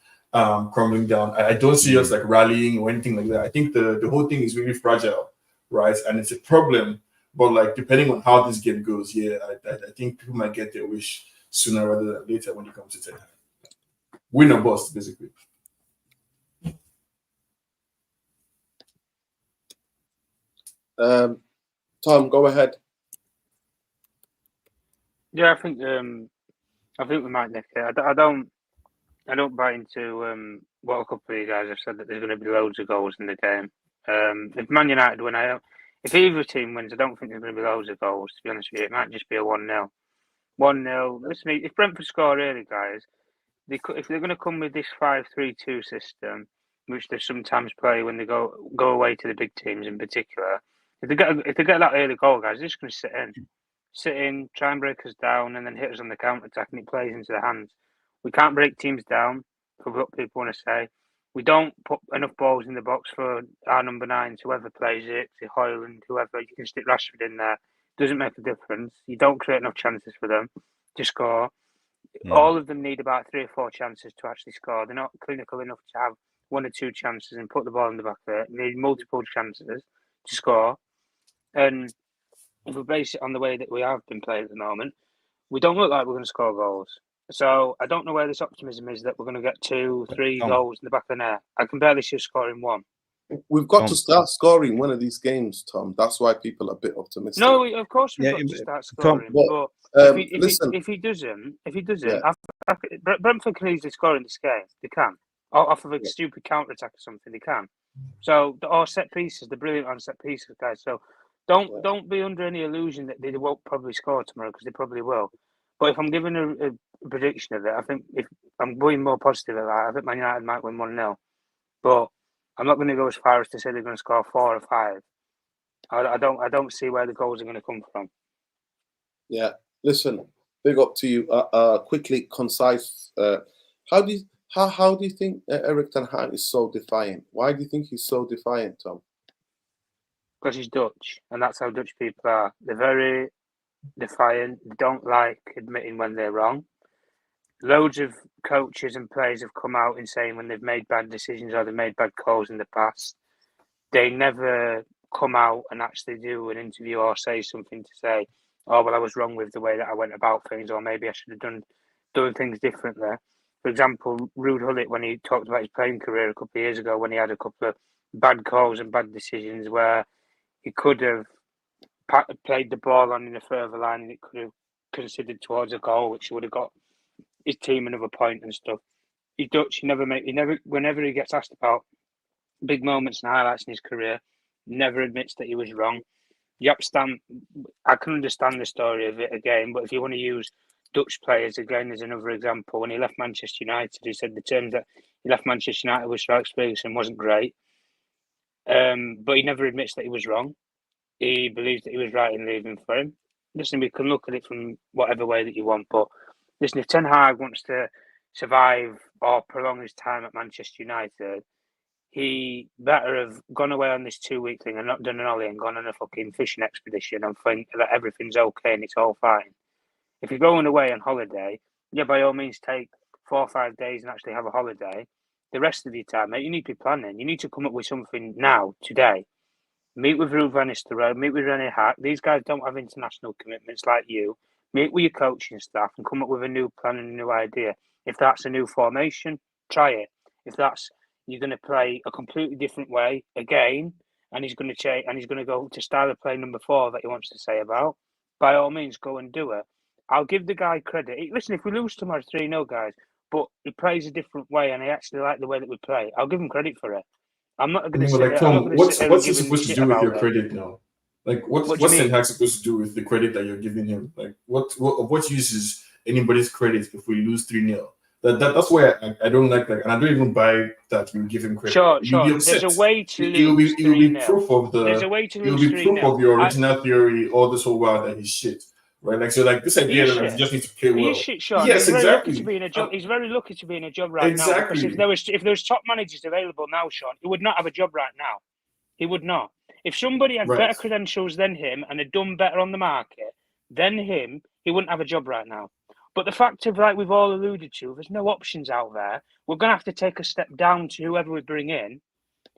crumbling down. I don't see us like rallying or anything like that. I think the whole thing is really fragile, right? And it's a problem. But like depending on how this game goes, I think people might get their wish sooner rather than later when it comes to Ten Hag. Win or bust, basically. Tom, go ahead. Yeah, I think we might nick it. I don't buy into what a couple of you guys have said, that there's going to be loads of goals in the game. If Man United win, if either team wins, I don't think there's going to be loads of goals. To be honest with you, it might just be a 1-0. 1-0. Listen, if Brentford score early, guys, if they're going to come with this 5-3-2 system, which they sometimes play when they go away to the big teams in particular, if they get that early goal, guys, they're just going to sit in, try and break us down, and then hit us on the counter attack, and it plays into their hands. We can't break teams down, for what people want to say. We don't put enough balls in the box for our number 9s, whoever plays it, to Hojlund, whoever. You can stick Rashford in there. Doesn't make a difference. You don't create enough chances for them to score. All of them need about 3 or 4 chances to actually score. They're not clinical enough to have 1 or 2 chances and put the ball in the back of it. They need multiple chances to score. And if we base it on the way that we have been playing at the moment, we don't look like we're going to score goals. So I don't know where this optimism is that we're going to get 2, 3 goals in the back of the net. I can barely see us scoring 1. We've got to start scoring one of these games, Tom. That's why people are a bit optimistic. No, of course we've got to start scoring. Tom, but listen, if he doesn't, Brentford can easily score in this game. They can. Off of a stupid counter attack or something, they can. So our set pieces, they're brilliant on set pieces, guys. So don't be under any illusion that they won't probably score tomorrow, because they probably will. But if I'm giving a prediction of it, I think if I'm going more positive at that, I think Man United might win 1-0. But I'm not going to go as far as to say they're going to score 4 or 5. I don't see where the goals are going to come from. Yeah, listen, big up to you. Quickly, concise. How do you think Erik Ten Hag is so defiant? Why do you think he's so defiant, Tom? Because he's Dutch, and that's how Dutch people are. They're very defiant. They don't like admitting when they're wrong. Loads of coaches and players have come out and saying when they've made bad decisions or they've made bad calls in the past. They never come out and actually do an interview or say something to say, oh, well, I was wrong with the way that I went about things, or maybe I should have done things differently. For example, Ruud Gullit, when he talked about his playing career a couple of years ago, when he had a couple of bad calls and bad decisions where he could have played the ball on in a further line and it could have considered towards a goal, which would have got his team another point and stuff. He's Dutch. Whenever he gets asked about big moments and highlights in his career, never admits that he was wrong. Jaap Stam, I can understand the story of it again, but if you want to use Dutch players again as another example, when he left Manchester United, he said the terms that he left Manchester United with Alex Ferguson wasn't great. But he never admits that he was wrong. He believes that he was right in leaving for him. Listen, we can look at it from whatever way that you want, but listen, if Ten Hag wants to survive or prolong his time at Manchester United, he better have gone away on this 2-week thing and not done an ollie and gone on a fucking fishing expedition and think that everything's okay and it's all fine. If you're going away on holiday, yeah, by all means take 4 or 5 days and actually have a holiday. The rest of your time, mate, you need to be planning. You need to come up with something now, today. Meet with Ruud van Nistelrooy, meet with Ten Hag. These guys don't have international commitments like you. Meet with your coaching staff and come up with a new plan and a new idea. If that's a new formation, try it. If that's you're going to play a completely different way again, and he's going to change, and he's going to go to style of play number 4 that he wants to say about, by all means, go and do it. I'll give the guy credit. Listen, if we lose tomorrow 3-0, guys, but he plays a different way, and I actually like the way that we play, I'll give him credit for it. I'm not going to say like, Tom, what's he supposed to do with your credit now? Like, what's Ten Hag supposed to do with the credit that you're giving him? Like, what use is anybody's credit if we lose 3-0? That's why I don't like that, and I don't even buy that you give him credit. Sure. There's a way to lose. It will be proof of the. There's a way to lose. It will be proof of your original theory. All this whole while that he's shit, right? Like, so, like, this idea that he just needs to play well. He's shit, Sean. Yes, he's exactly. He's very lucky to be in a job right now. Because if there was top managers available now, Sean, he would not have a job right now. He would not. If somebody had better credentials than him and had done better on the market than him, he wouldn't have a job right now. But the fact of, like we've all alluded to, there's no options out there. We're going to have to take a step down to whoever we bring in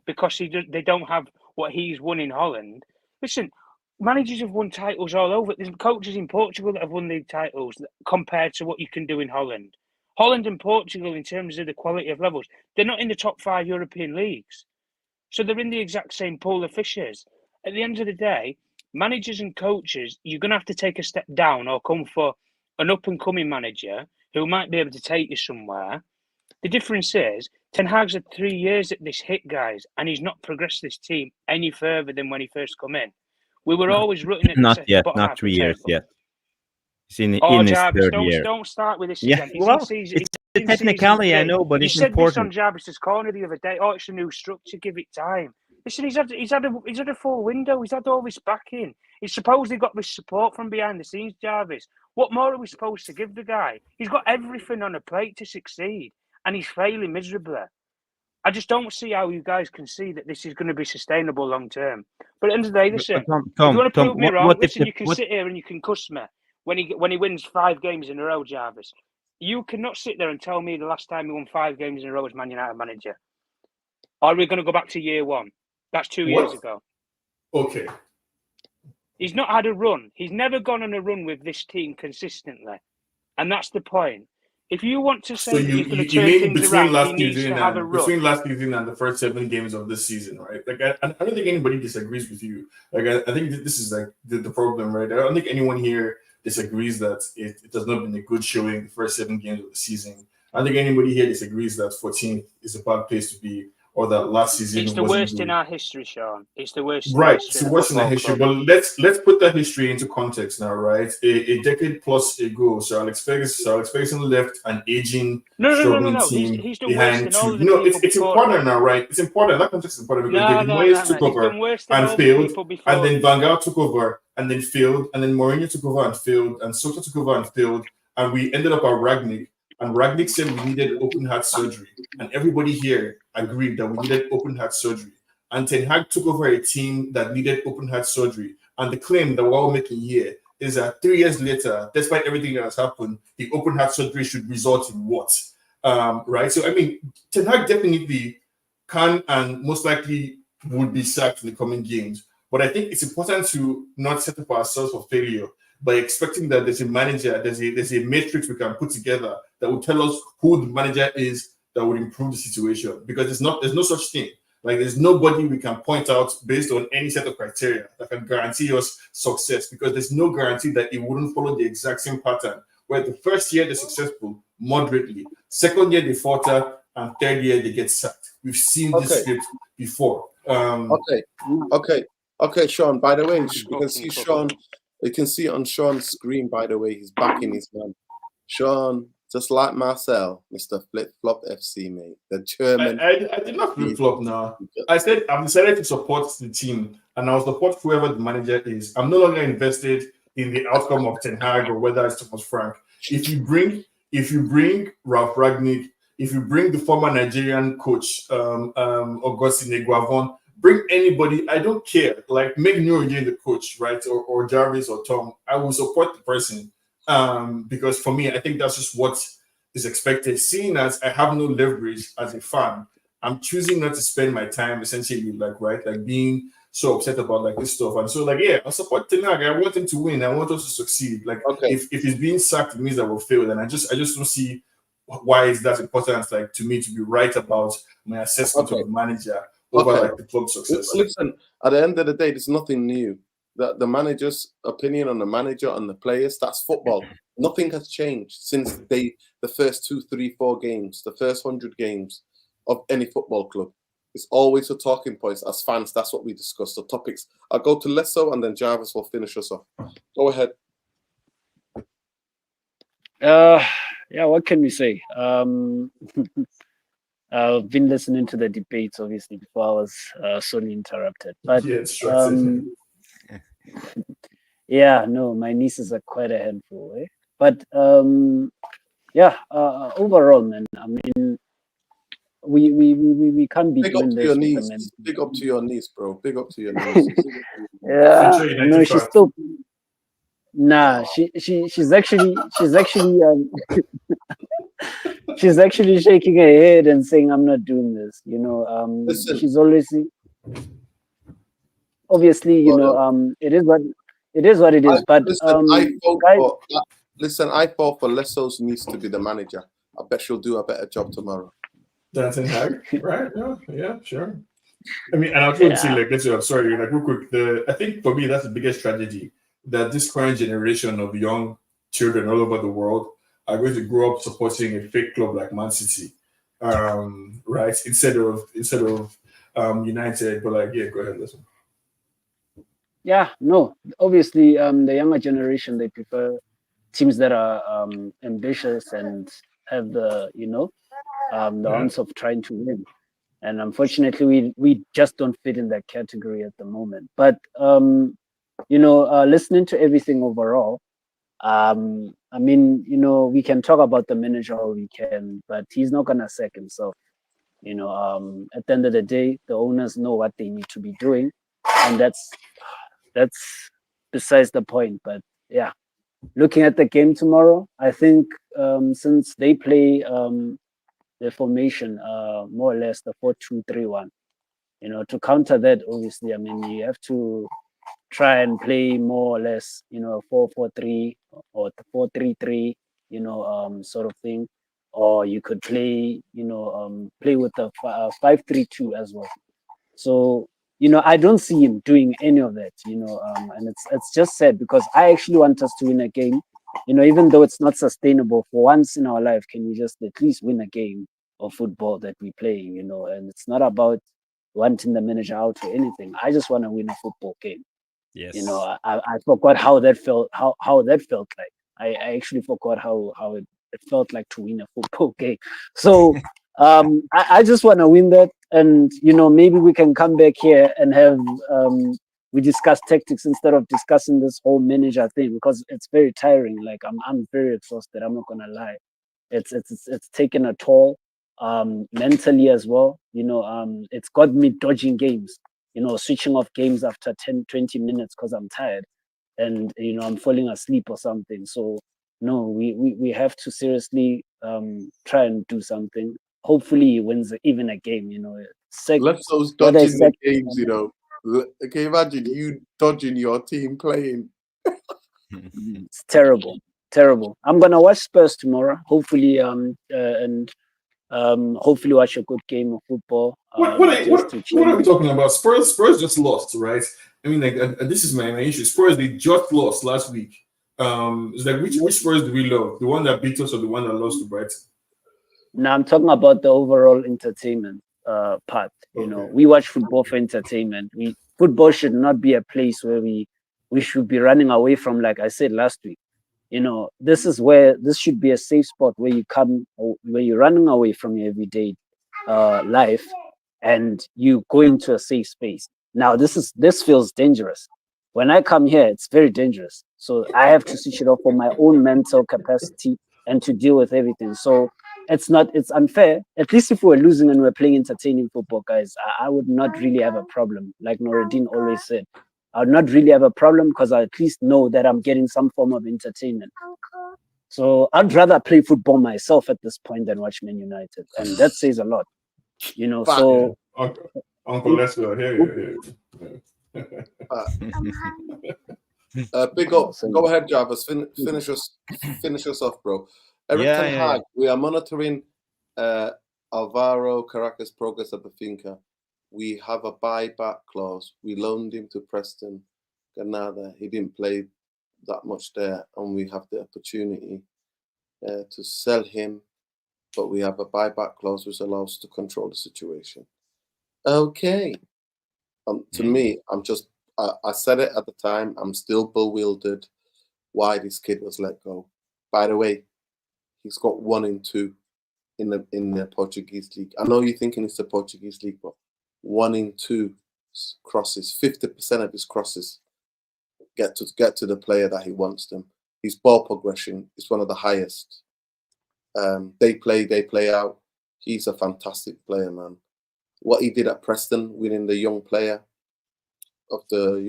because they don't have what he's won in Holland. Listen, managers have won titles all over. There's coaches in Portugal that have won league titles compared to what you can do in Holland. Holland and Portugal, in terms of the quality of levels, they're not in the top 5 European leagues. So they're in the exact same pool of fishes. At the end of the day, managers and coaches, you're going to have to take a step down or come for an up-and-coming manager who might be able to take you somewhere. The difference is, Ten Hag's had 3 years at this hit, guys, and he's not progressed this team any further than when he first come in. We were always rooting at not 3 years yet. He's in his third year. Don't start with this again. It's a technicality, I know, but it's important. You said this on Jarvis's corner the other day. Oh, it's a new structure. Give it time. Listen, he's had a full window. He's had all this backing. He's supposedly got this support from behind the scenes, Jarvis. What more are we supposed to give the guy? He's got everything on a plate to succeed, and he's failing miserably. I just don't see how you guys can see that this is going to be sustainable long term. But at the end of the day, listen, if you want to prove me wrong, listen, you can sit here and you can cuss me when he wins 5 games in a row, Jarvis. You cannot sit there and tell me the last time he won 5 games in a row as Man United manager. Or are we going to go back to year 1? That's 2 years ago. Okay. He's not had a run. He's never gone on a run with this team consistently. And that's the point. If you want to say he's going to turn things around, he needs to have a run. Between last season and the first 7 games of this season, right? Like, I don't think anybody disagrees with you. Like, I think this is like the problem, right? I don't think anyone here disagrees that it has not been a good showing the first 7 games of the season. I don't think anybody here disagrees that 14th is a bad place to be, or that last season it's the worst in our history, Sean. It's the worst. Right, it's the worst in our history. But let's put that history into context now, right? A decade plus ago, Sir Alex Ferguson left an aging, struggling team he's behind. It's important now, right? It's important. That context is important because David Moyes took over and failed, and then Van Gaal took over and then failed, and then Mourinho took over and failed, and Soto took over and failed, and we ended up at Ragnick. And Ragnick said we needed open heart surgery. And everybody here agreed that we needed open heart surgery. And Ten Hag took over a team that needed open heart surgery. And the claim that we're all making here is that 3 years later, despite everything that has happened, the open heart surgery should result in what? Right? So, I mean, Ten Hag definitely can and most likely would be sacked in the coming games. But I think it's important to not set up ourselves for failure by expecting that there's a manager, there's a matrix we can put together that will tell us who the manager is that would improve the situation. Because there's no such thing. Like, there's nobody we can point out based on any set of criteria that can guarantee us success, because there's no guarantee that it wouldn't follow the exact same pattern, where the first year they're successful moderately, second year they falter, and third year they get sacked. We've seen this script before. Okay, Sean, by the way, you can see Sean. You can see on Sean's screen, by the way, he's backing his man. Sean, just like Marcel, Mr. Flip Flop FC, mate. The German. I did not flip flop now. I said I've decided to support the team, and I'll support whoever the manager is. I'm no longer invested in the outcome of Ten Hag or whether it's Thomas Frank. If you bring Ralph Ragnick, if you bring the former Nigerian coach, Augustine Guavon, bring anybody, I don't care. Like, make New again the coach, right? Or Jarvis or Tom. I will support the person. Because for me, I think that's just what is expected. Seeing as I have no leverage as a fan, I'm choosing not to spend my time essentially like being so upset about like this stuff. And so like, yeah, I support Ten Hag. I want him to win. I want us to succeed. Like if he's being sacked, it means that we'll fail. And I just don't see why is that important, like to me, to be right about my assessment of the manager over like the club success. Listen, at the end of the day, there's nothing new. The manager's opinion on the manager and the players, that's football. Nothing has changed since the first 2, 3, 4 games, the first 100 games of any football club. It's always a talking point. As fans, that's what we discuss, the topics. I'll go to Lesso and then Jarvis will finish us off. Go ahead. Yeah, what can we say? I've been listening to the debates, obviously, before I was sorely interrupted. But yeah, no, my nieces are quite a handful. Eh? But overall, man, I mean, we can't be doing this with the men. Big up to your niece, bro. Big up to your niece. Yeah, no, she's still. Nah, she's actually she's actually shaking her head and saying, "I'm not doing this." You know, she's always obviously, you know, it is what it is. But I fought for Lesso's niece to be the manager. I bet she'll do a better job tomorrow. That's Ten Hag, right? Yeah, sure. I mean, and I was going to say, like, I'm sorry, like, real quick. I think for me, that's the biggest tragedy, that this current generation of young children all over the world are going to grow up supporting a fake club like Man City, right? Instead of United. But like, yeah, go ahead, listen. Yeah, no, obviously, the younger generation, they prefer teams that are ambitious and have the, you know, the ounce of trying to win. And unfortunately, we just don't fit in that category at the moment. But you know, listening to everything overall, I mean, you know, we can talk about the manager all we can, but he's not gonna sack himself. You know, at the end of the day, the owners know what they need to be doing, and that's besides the point. But yeah, looking at the game tomorrow, I think since they play the formation, more or less the 4-2-3-1. You know, to counter that, obviously, I mean, you have to try and play more or less, you know, 4-4-3 or 4-3-3, you know, sort of thing. Or you could play, you know, play with the 5-3-2 as well. So, you know, I don't see him doing any of that, you know, and it's just sad because I actually want us to win a game. You know, even though it's not sustainable, for once in our life, can we just at least win a game of football that we play, you know? And it's not about wanting the manager out or anything. I just want to win a football game. Yes. You know, I forgot how that felt. How that felt like. I actually forgot how it felt like to win a football game. So I just want to win that, and you know, maybe we can come back here and have we discuss tactics instead of discussing this whole manager thing, because it's very tiring. Like I'm very exhausted. I'm not gonna lie. It's taken a toll mentally as well. You know, it's got me dodging games. You know, switching off games after 10-20 minutes because I'm tired, and you know, I'm falling asleep or something. So no, we have to seriously try and do something. Hopefully he wins even a game, you know. Let's those dodging the games, you know. Can you imagine you dodging your team playing? It's terrible. I'm gonna watch Spurs tomorrow. Hopefully, and hopefully watch a good game of football. What are we talking about? Spurs just lost, right? I mean, like, this is my issue. Spurs, they just lost last week. It's like, which Spurs do we love? The one that beat us or the one that lost to Brighton? No, I'm talking about the overall entertainment part. You know, we watch football for entertainment. Football should not be a place where we should be running away from. Like I said last week, you know, this should be a safe spot where you come, where you're running away from your everyday life, and you go into a safe space. Now, this feels dangerous. When I come here, it's very dangerous. So I have to switch it off for my own mental capacity and to deal with everything. So it's unfair. At least if we're losing and we're playing entertaining football, guys, I would not really have a problem. Like Noreddin always said, I would not really have a problem because I at least know that I'm getting some form of entertainment. So I'd rather play football myself at this point than watch Man United, and that says a lot, you know. Fact. So Uncle, let's go. Here. Big up. Go ahead, Jarvis. Finish us off, bro. Eric Ten Hag. We are monitoring Alvaro Caracas' progress at Benfica. We have a buyback clause. We loaned him to Preston Granada. He didn't play that much there, and we have the opportunity to sell him, but we have a buyback clause which allows us to control the situation. Okay. To me, I said it at the time, I'm still bewildered why this kid was let go. By the way, he's got 1 in 2 in the Portuguese league. I know you're thinking it's the Portuguese league, but 1 in 2 crosses, 50% of his crosses get to the player that he wants them. His ball progression is one of the highest. They play out. He's a fantastic player, man. What he did at Preston, winning the Young Player of the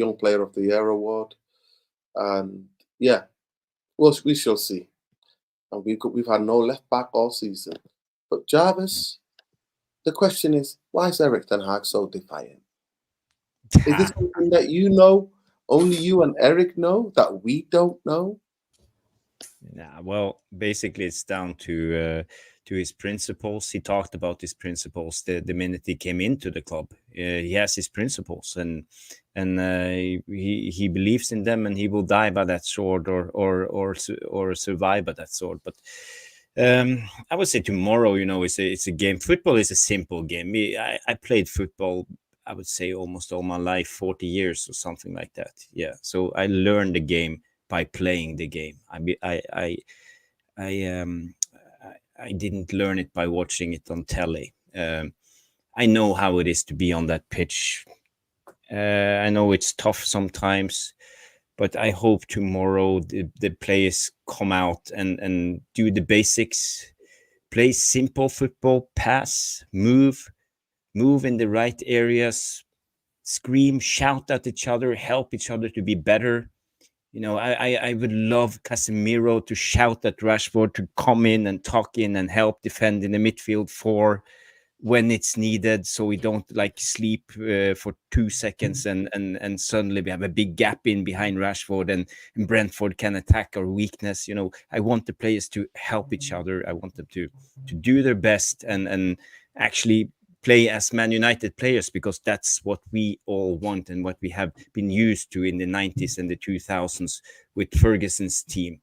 Year award, and yeah, well, we shall see. And we've had no left back all season. But Jarvis, the question is, why is Eric Ten Hag so defiant? Is this something that you know, only you and Eric know, that we don't know? Nah, well, basically, it's down to his principles. He talked about his principles the minute he came into the club. He has his principles, and he believes in them, and he will die by that sword or survive by that sword. But I would say tomorrow, it's a game. Football is a simple game. I played football, I would say, almost all my life, 40 years or something like that. Yeah, so I learned the game by playing the game. I didn't learn it by watching it on telly. I know how it is to be on that pitch. I know it's tough sometimes, but I hope tomorrow the players come out and do the basics, play simple football, pass, move in the right areas, scream, shout at each other, help each other to be better. I would love Casemiro to shout at Rashford to come in and tuck in and help defend in the midfield 4 when it's needed, so we don't sleep for 2 seconds and suddenly we have a big gap in behind Rashford and Brentford can attack our weakness. I want the players to help each other. I want them to do their best and actually play as Man United players, because that's what we all want and what we have been used to in the 90s and the 2000s with Ferguson's team.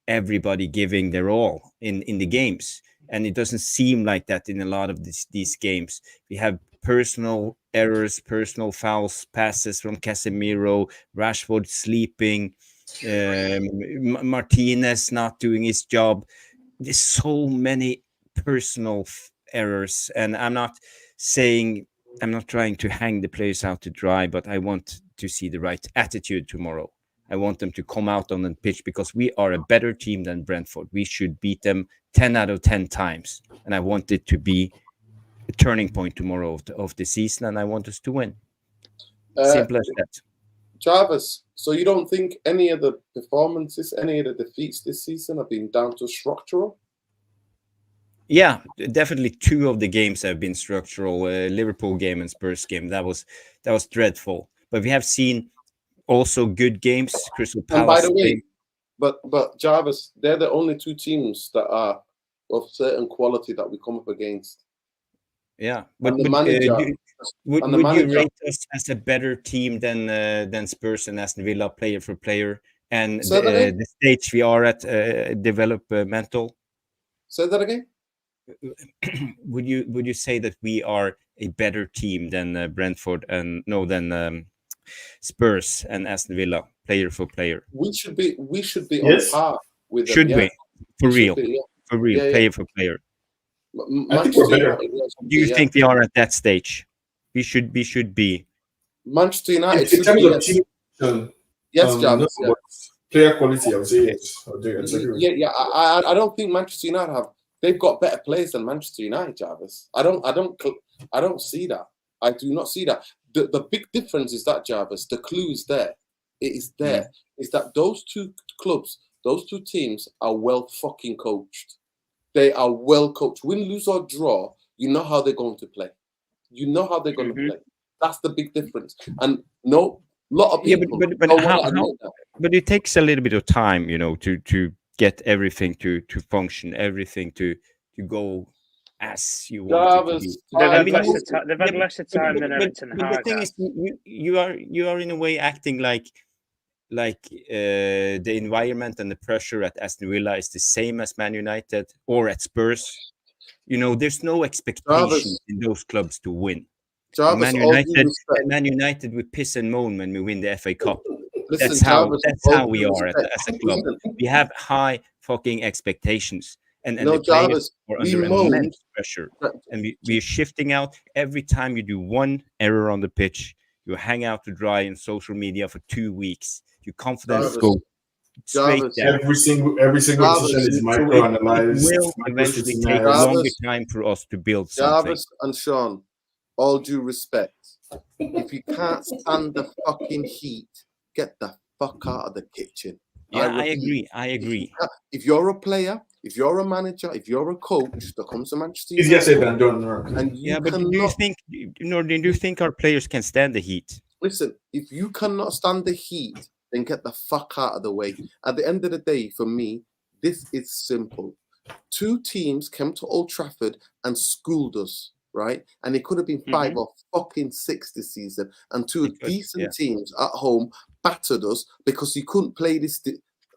Everybody giving their all in the games. And it doesn't seem like that in a lot of these games. We have personal errors, personal fouls, passes from Casemiro, Rashford sleeping, Martinez not doing his job. There's so many personal errors, and I'm not trying to hang the players out to dry, but I want to see the right attitude tomorrow. I want them to come out on the pitch, because we are a better team than Brentford. We should beat them 10 out of 10 times. And I want it to be a turning point tomorrow of the season, and I want us to win. Simple as that. Jarvis, so you don't think any of the performances, any of the defeats this season have been down to structural? Yeah, definitely 2 of the games have been structural. Liverpool game and Spurs game. That was dreadful. But we have seen also good games. Crystal Palace. And by the way, but Jarvis, they're the only 2 teams that are of certain quality that we come up against. Yeah, but would you rate us as a better team than Spurs and Aston Villa, player for player, and the stage we are at developmental? Say that again. Would you say that we are a better team than Brentford than Spurs and Aston Villa, player for player? We should be yes. on par with them. Should we? For real, player for player. I think we're better. Do you think we are at that stage? We should be. Manchester United in terms of team. Yes, Jarvis. No, player quality, I would say yes. Yeah. I don't think Manchester United have. They've got better players than Manchester United, Jarvis. I don't see that. I do not see that. The big difference is that, Jarvis, the clue is there. It is there. Is that those 2 clubs those two teams are well fucking coached. They are well coached. Win, lose, or draw, you know how they're going to play. You know how they're going to play. That's the big difference. And no, a lot of people but don't how, want to admit that. but it takes a little bit of time, you know, to get everything to function, everything to go as you want it to be. They've had But- less of time than but Eric Ten the Hag thing has. is, you are in a way acting like the environment and the pressure at Aston Villa is the same as Man United or at Spurs. You know, there's no expectation in those clubs to win. Jarvis, Man United, we piss and moan when we win the FA Cup. Listen, That's how we are as a club. We have high fucking expectations, and the players are under immense pressure. And we're shifting out every time you do one error on the pitch. You hang out to dry on social media for 2 weeks. Your confidence goes straight down. Every single decision is microanalyzed. It will eventually take a longer time for us to build something. Jarvis and Sean, all due respect, if you can't stand the fucking heat, get the fuck out of the kitchen. Yeah, I agree. If you're a player, if you're a manager, if you're a coach that comes to Manchester United, easier said than done. And but do you think our players can stand the heat? Listen, if you cannot stand the heat, then get the fuck out of the way. At the end of the day, for me, this is simple. Two teams came to Old Trafford and schooled us, right? And it could have been 5 or fucking 6 this season. And two decent teams at home battered us because you couldn't play this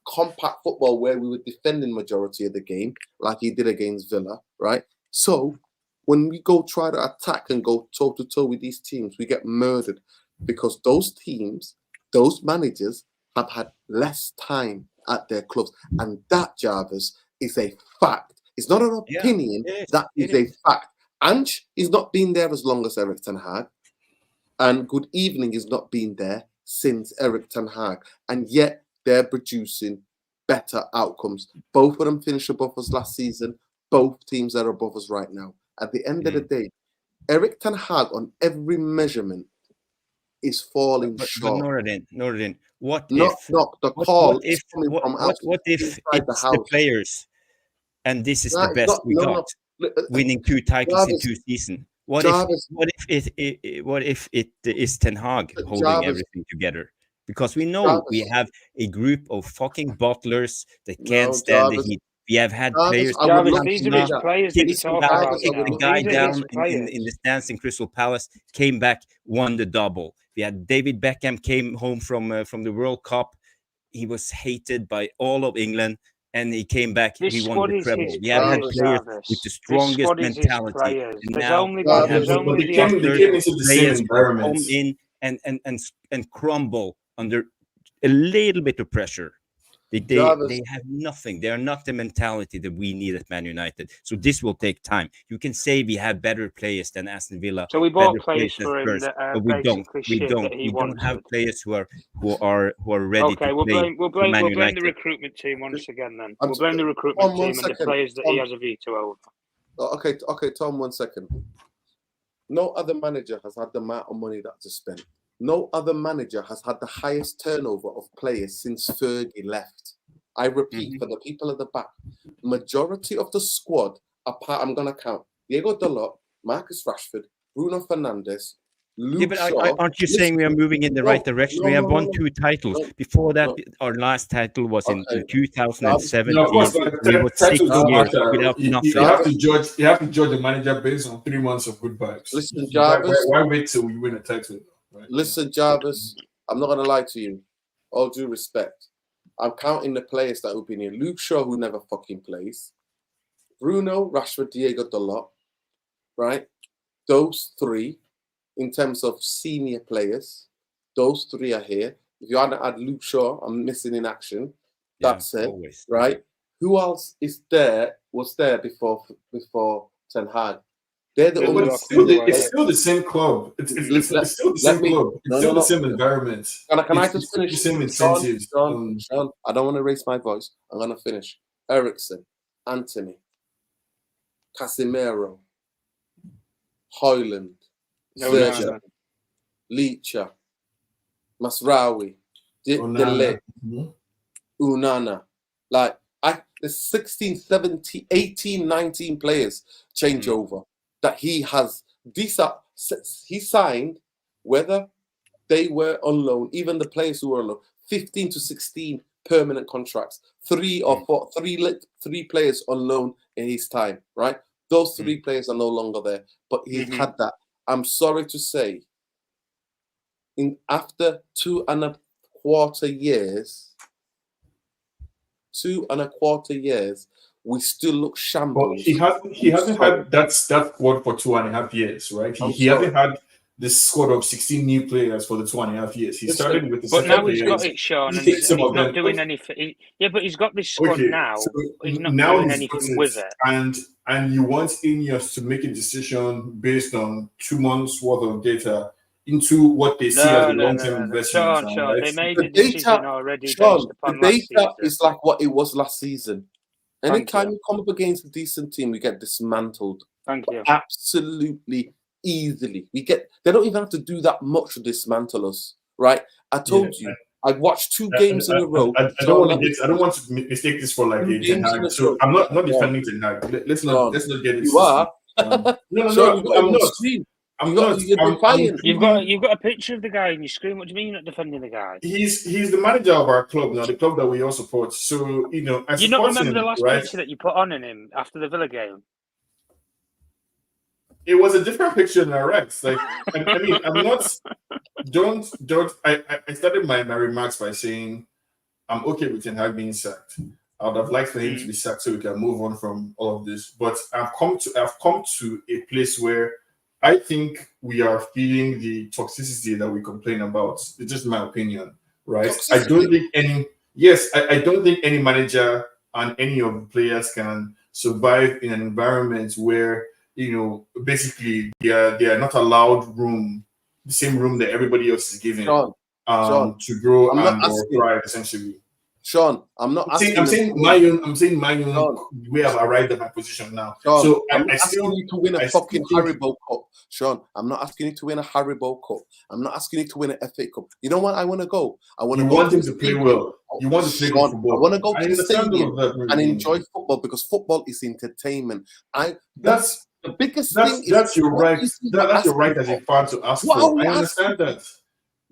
compact football where we were defending majority of the game, like he did against Villa, right? So when we go try to attack and go toe-to-toe with these teams, we get murdered because those teams, those managers have had less time at their clubs. And that, Jarvis, is a fact. It's not an opinion. That is a fact. Ange is not been there as long as Eric Ten Hag. And Good Evening is not been there since Eric Ten Hag. And yet they're producing better outcomes. Both of them finished above us last season. Both teams are above us right now. At the end of the day, Eric Ten Hag on every measurement is falling short. But Noradin, what if it's the players and this is the best we got, winning 2 titles in 2 seasons? What if it is Ten Hag holding everything together? Because we know we have a group of fucking bottlers that can't stand the heat. We have had players. These are his players that you talk about. The guy down in the stands in Crystal Palace, came back, won the double. We had David Beckham came home from the World Cup. He was hated by all of England, and he came back. He won the treble. We have had players with the strongest mentality. Now they came into the same environment. Come in and crumble under a little bit of pressure. They have nothing. They are not the mentality that we need at Man United. So this will take time. You can say we have better players than Aston Villa. So we bought players for him that but we don't. We don't have players who are ready to play. We'll blame the recruitment team once again. Then we'll blame the recruitment team and the players that he has a veto over. Okay, Tom. 1 second. No other manager has had the amount of money that to spend. No other manager has had the highest turnover of players since Fergie left. I repeat, for the people at the back, majority of the squad, apart, I'm going to count, Diego Dalot, Marcus Rashford, Bruno Fernandes, Luke Shaw. Aren't you saying we are moving in the right direction? We have won 2 titles. Before that, our last title was in 2017. No, of course, we were 6 years without nothing. You have to judge the manager based on 3 months of good vibes. Listen, Jarvis. Why wait till we win a title? Right. Listen, Jarvis, I'm not going to lie to you. All due respect. I'm counting the players that have been here. Luke Shaw, who never fucking plays. Bruno, Rashford, Diego Dalot. Right? Those 3, in terms of senior players, those 3 are here. If you hadn't had Luke Shaw, I'm missing in action. That's it. Always. Right? Who else was there before Ten Hag? They're the only. It's still the same club. It's still the same club. It's still the same environment. Can I just finish? The same incentives. Sean, I don't want to raise my voice. I'm going to finish. Eriksen, Anthony, Casemiro, Hojlund, Zerja, Licha, Masraoui, Dele, Unana, Like, there's 16, 17, 18, 19 players changeover that he has. He signed, whether they were on loan, even the players who were on loan, 15 to 16 permanent contracts. Three players on loan in his time, right? Those 3 players are no longer there, but he's had that. I'm sorry to say, after 2.25 years, 2.25 years, we still look shambles. But he hasn't had that squad for 2.5 years, right? He hasn't had this squad of 16 new players for the 2.5 years. He started with the but now he's players. got it, Sean, and he's not doing anything. Yeah, but he's got this squad now. So he's not doing anything with it. And you want Ineos to make a decision based on 2 months worth of data into what they see as a long-term investment. Sean, right? they made the decision already based upon the last data season. is like what it was last season. Anytime you come up against a decent team, we get dismantled. Thank you. Absolutely easily. They don't even have to do that much to dismantle us, right? I told you. I watched 2 games in a row. I don't want to mistake this for like a Ten Hag. So I'm not defending Ten Hag. Let's not get it. You are. No, I'm not. You've got a picture of the guy in your screen. What do you mean you're not defending the guy? He's the manager of our club now, the club that we all support. So you know, you not remember the last picture that you put on him after the Villa game? It was a different picture than Rex. Like I mean, I'm not. Don't. I started my remarks by saying I'm okay with Ten Hag being sacked. I would have liked for him to be sacked so we can move on from all of this. But I've come to a place where I think we are feeling the toxicity that we complain about. It's just my opinion, right? I don't think any manager and any of the players can survive in an environment where, you know, basically they are not allowed the same room that everybody else is given to grow and thrive, essentially. Sean, I'm not asking. I'm saying my own way I've arrived at my position now. Sean, so I'm asking you to win a fucking Haribo Cup. Sean, I'm not asking you to win a Haribo Cup. I'm not asking you to win an FA Cup. You know what I want to go? I want to go. You want him to play well. You want to play good football. I want to go to the stadium and enjoy football because football is entertainment. That's the biggest thing. That's your right. That's your right as a fan to ask for. I understand that.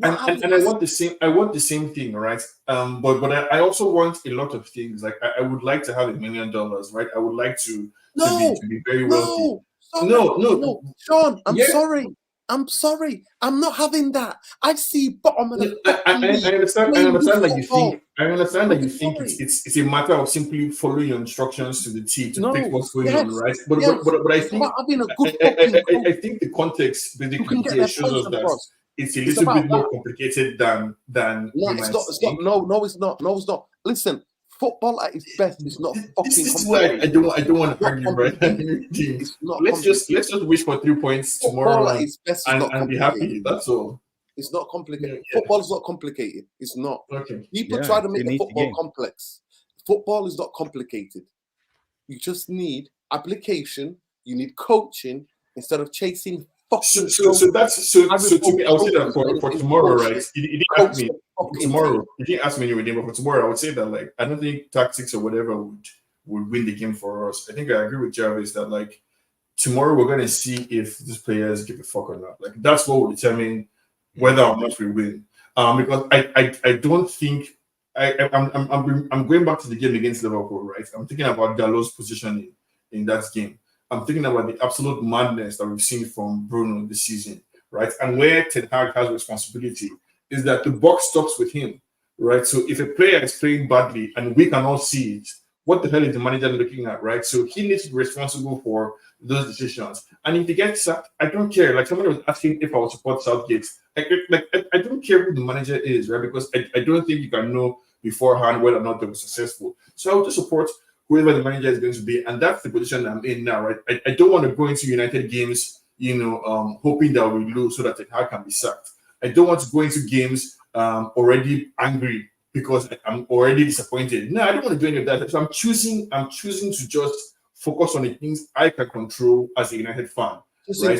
And I want the same. I want the same thing, right? But I also want a lot of things. Like I would like to have $1 million, right? I would like to be very wealthy. No, Sean, I'm sorry. I'm not having that. I see bottom of the. I understand that you think. I understand that you think it's a matter of simply following your instructions to the T to fix what's going on, right? But I think I think the context basically shows us that. It's a little bit more complicated than it's not. Listen, football at its best is not fucking this is why I don't want to argue, right? Let's just wish for 3 points tomorrow and be happy. That's all. It's not complicated. Football is not complicated. It's not. Okay. People try to make the football complex. Football is not complicated. You just need application. You need coaching instead of chasing. So to me, I would say that for tomorrow, right? You didn't ask me tomorrow. You didn't ask me anyway, but for tomorrow, I would say that like I don't think tactics or whatever would win the game for us. I think I agree with Jarvis that like tomorrow we're gonna see if these players give a fuck or not. Like that's what will determine whether or not we win. Because I don't think I'm going back to the game against Liverpool, right? I'm thinking about Dalot's positioning in that game. I'm thinking about the absolute madness that we've seen from Bruno this season, right? And where Ten Hag has responsibility is that the buck stops with him, right? So if a player is playing badly and we cannot see it, what the hell is the manager looking at, right? So he needs to be responsible for those decisions. And if he gets sacked, I don't care. Like somebody was asking if I would support Southgate. I don't care who the manager is, right? Because I don't think you can know beforehand whether or not they were successful. So I would just support whoever the manager is going to be, and that's the position I'm in now, right? I don't want to go into United games, hoping that we lose so that Ten Hag can be sacked. I don't want to go into games already angry because I'm already disappointed. No, I don't want to do any of that. So I'm choosing to just focus on the things I can control as a United fan. Just right?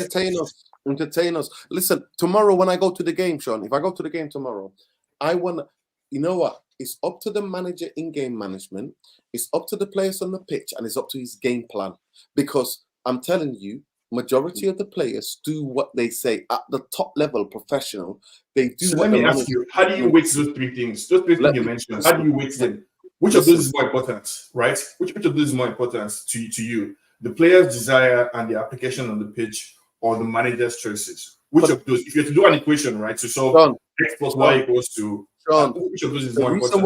Entertain us. Listen, tomorrow when I go to the game, Sean, if I go to the game tomorrow, I want to, you know what? It's up to the manager in game management. It's up to the players on the pitch, and it's up to his game plan. Because I'm telling you, majority of the players do what they say at the top level, professional. They do. So what let the me ask you: how do you weight those three things? Those three things you mentioned. How do you weight them? Which of those is more important, right? Which of those is more important to you? The player's desire and the application on the pitch, or the manager's choices? Which of those? If you have to do an equation, right, to solve X plus Y equals to, which of those is more important?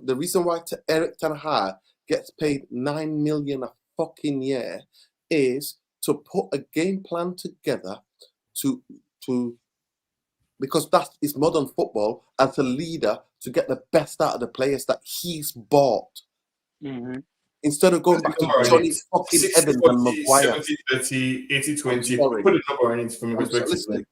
The reason why Eric Ten Hag gets paid 9 million a fucking year is to put a game plan together because that is modern football, as a leader, to get the best out of the players that he's bought. Mm-hmm. Instead of going back to Johnny fucking 60, Evans 40, and Maguire. 70, 30, 80, 20. Put a number on it from your perspective.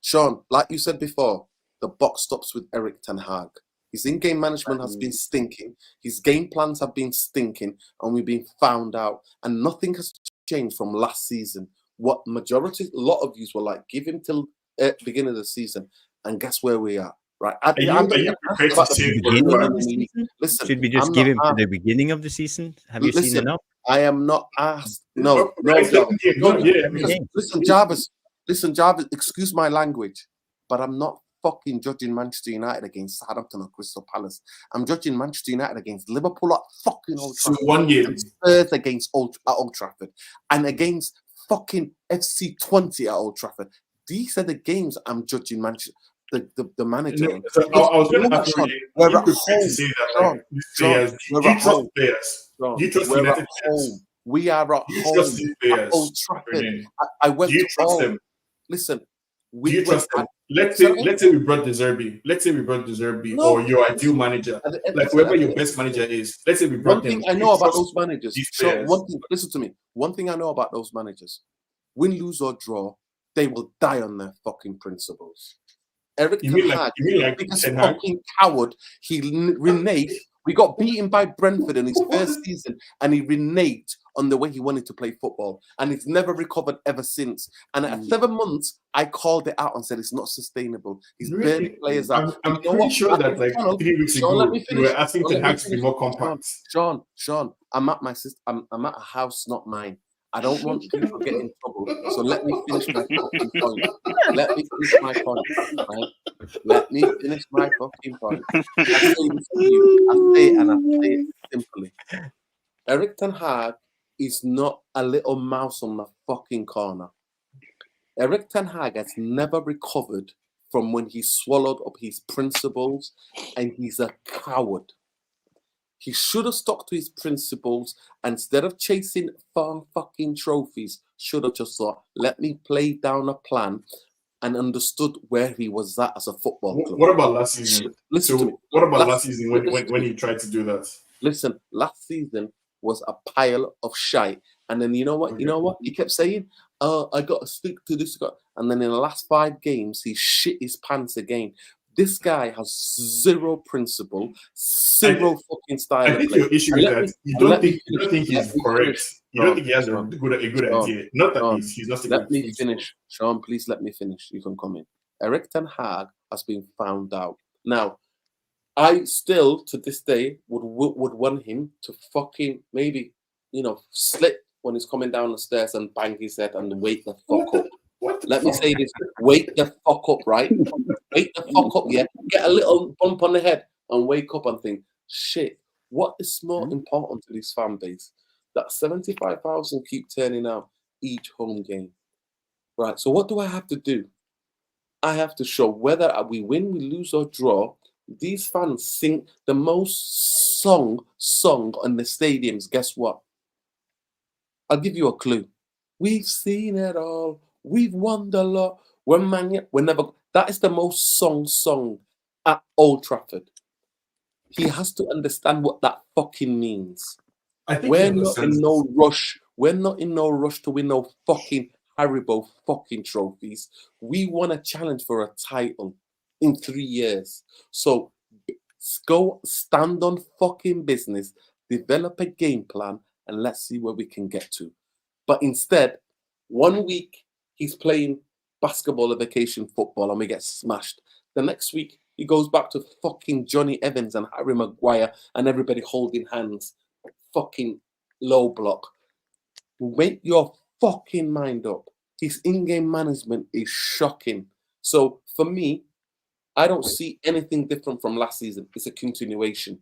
Sean, like you said before, the box stops with Eric Ten Hag. His in-game management has been stinking. His game plans have been stinking, and we've been found out. And nothing has changed from last season. What a lot of you were like, give him till beginning of the season, and guess where we are. Right. Listen, should we just give him to the beginning of the season? Have you seen enough? I am not asked. No. Listen, Jarvis. Excuse my language, but I'm not fucking judging Manchester United against Southampton or Crystal Palace. I'm judging Manchester United against Liverpool at fucking Old Trafford. 1 year. Spurs against Old Trafford, and against fucking FC20 at Old Trafford. These are the games I'm judging Manchester. The manager. No, so I was going to ask you, we're at home. To say that, you trust United players? We are at home at Old Trafford. I went to trust them? Listen, do you trust them? Let's say we brought De Zerbi, or your ideal manager, like whoever your best manager is. Let's say we brought them. One thing I know about those managers. Listen to me. One thing I know about those managers: win, lose, or draw, they will die on their fucking principles. Eric Ten Hag, biggest fucking coward. He reneged. We got beaten by Brentford in his first season, and he reneged on the way he wanted to play football, and he's never recovered ever since. And at 7 months, I called it out and said it's not sustainable. He's burning players out. I'm pretty sure that like 3 weeks ago, we were asking Ten Hag to be more compact. Sean, I'm at my sister. I'm at a house, not mine. I don't want people to get in trouble. So let me finish my fucking point. Let me finish my point. Right? Let me finish my fucking point. I say this to you. I say it simply. Eric Ten Hag is not a little mouse on the fucking corner. Eric Ten Hag has never recovered from when he swallowed up his principles, and he's a coward. He should have stuck to his principles, and instead of chasing fucking trophies, should have just thought, let me play down a plan, and understood where he was at as a football club. What about last season? Last season when he tried to do that? Listen, last season was a pile of shite. And then you know what? He kept saying, I got to stick to this guy. And then in the last 5 games, he shit his pants again. This guy has zero principle, zero fucking style. I think your issue is that you don't think he's correct. You don't think he has a good idea. Not that he's not. Let me finish, Sean. Please let me finish. You can come in. Eric Ten Hag has been found out. Now, I still to this day would want him to fucking maybe slip when he's coming down the stairs and bang his head and wake the fuck up. Let me say this: wake the fuck up, right? Wake the fuck up, yeah. Get a little bump on the head and wake up and think, shit. What is more important to this fan base? That 75,000 keep turning out each home game, right? So what do I have to do? I have to show whether we win, we lose, or draw. These fans sing the most song on the stadiums. Guess what? I'll give you a clue. We've seen it all. We've won a lot. We're never. That is the most song at Old Trafford. He has to understand what that fucking means. I think we're not in no rush. We're not in no rush to win no fucking Haribo fucking trophies. We want a challenge for a title in 3 years. So go stand on fucking business, develop a game plan, and let's see where we can get to. But instead, 1 week he's playing basketball or vacation football and we get smashed. The next week, he goes back to fucking Johnny Evans and Harry Maguire and everybody holding hands. Fucking low block. Make your fucking mind up. His in-game management is shocking. So for me, I don't see anything different from last season. It's a continuation.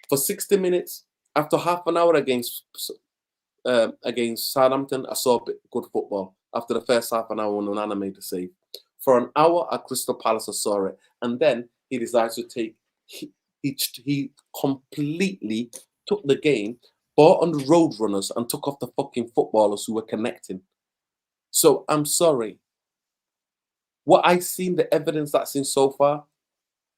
For 60 minutes, after half an hour against Southampton, I saw a bit good football. After the first half an hour when Onana made the save. For an hour at Crystal Palace, I saw it. And then he decides to take... He completely took the game, bought on the road runners and took off the fucking footballers who were connecting. So I'm sorry. What I've seen, the evidence that's in so far,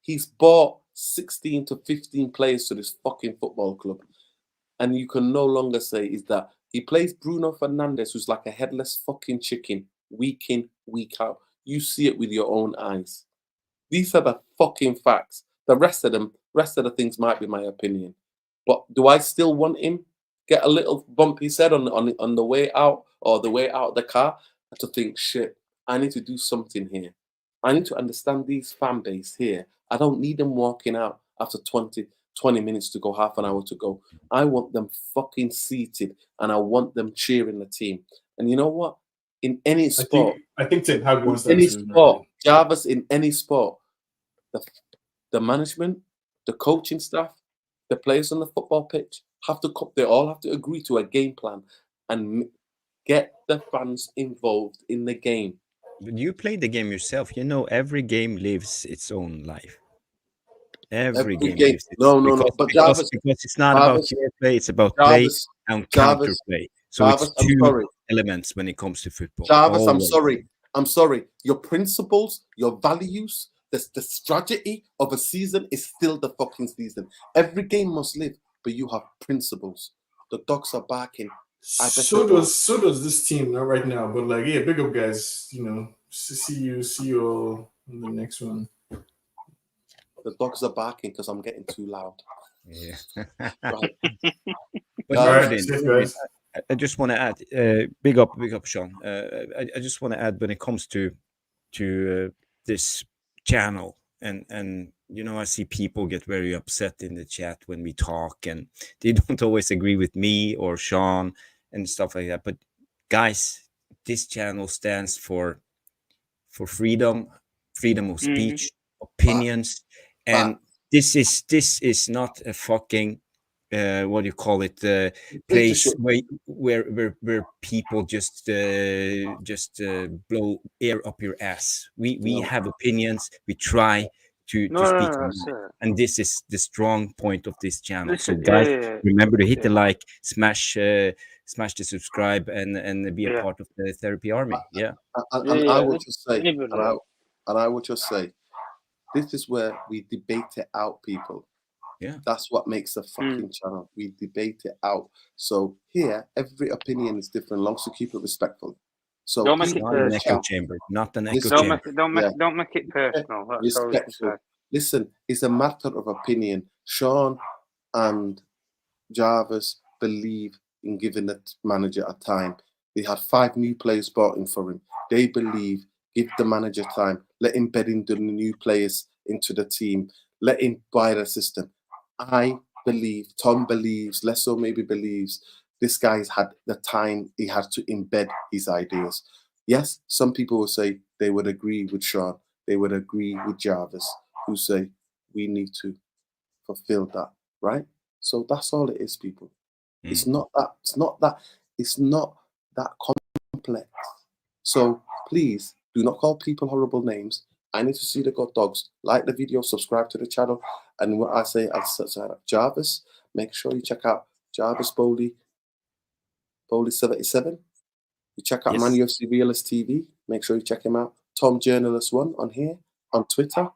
he's bought 16 to 15 players to this fucking football club. And you can no longer say is that he plays Bruno Fernandez, who's like a headless fucking chicken, week in, week out. You see it with your own eyes. These are the fucking facts. The rest of the things might be my opinion. But do I still want him get a little bumpy head on the way out or the way out of the car to think, shit, I need to do something here. I need to understand these fan base here. I don't need them walking out after 20 minutes to go, half an hour to go. I want them fucking seated and I want them cheering the team. And you know what? In any sport, I think Ten Hag wants that any too. sport, Jarvis, in any sport, the management, the coaching staff, the players on the football pitch they all have to agree to a game plan and get the fans involved in the game. You play the game yourself. You know, every game lives its own life. Every game lives its No. But because Jarvis, it's not about your play, it's about play and counter play. So Jarvis, it's two elements when it comes to football. Jarvis, I'm sorry. Your principles, your values, the strategy of a season is still the fucking season. Every game must live, but you have principles. The dogs are barking. So does this team not right now, but like, yeah, big up guys. You know, see you all in the next one. The dogs are barking because I'm getting too loud. Yeah. Right. But I just want to add, big up, Sean. I just want to add when it comes to this channel, and you know, I see people get very upset in the chat when we talk, and they don't always agree with me or Sean and stuff like that. But guys, this channel stands for freedom of speech, opinions, and this is not a fucking what do you call it, place where people just blow air up your ass. We have opinions, we try to speak and this is the strong point of this channel. So guys, remember to hit the like, smash the subscribe and be a part of the therapy army. I would just say this is where we debate it out, people. Yeah, that's what makes a fucking channel. We debate it out. So here, every opinion is different, long as you keep it respectful. So don't make it not an echo chamber. Not an echo chamber. Don't make it personal. That's respectful. Listen, it's a matter of opinion. Sean and Jarvis believe in giving the manager a time. They had 5 new players brought in for him. They believe, give the manager time. Let him bed in the new players into the team. Let him buy the system. I believe, Tom believes, Lesso maybe believes, this guy's had the time he had to embed his ideas. Yes, some people will say they would agree with Sean, they would agree with Jarvis, who say we need to fulfill that, right? So that's all it is, people. It's not that complex. So please do not call people horrible names. I need to see the good dogs. Like the video, subscribe to the channel. And what I say, Jarvis, make sure you check out Jarvis Bowley 77. You check out Man UFC Realist TV. Make sure you check him out. Tom Journalist 1 on here, on Twitter,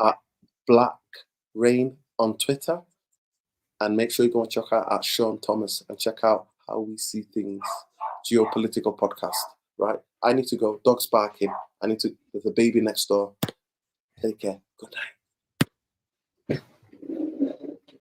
at Black Rain on Twitter. And make sure you go and check out at Sean Thomas and check out How We See Things, geopolitical podcast, right? I need to go. Dogs barking. There's a baby next door. Take care. Good night.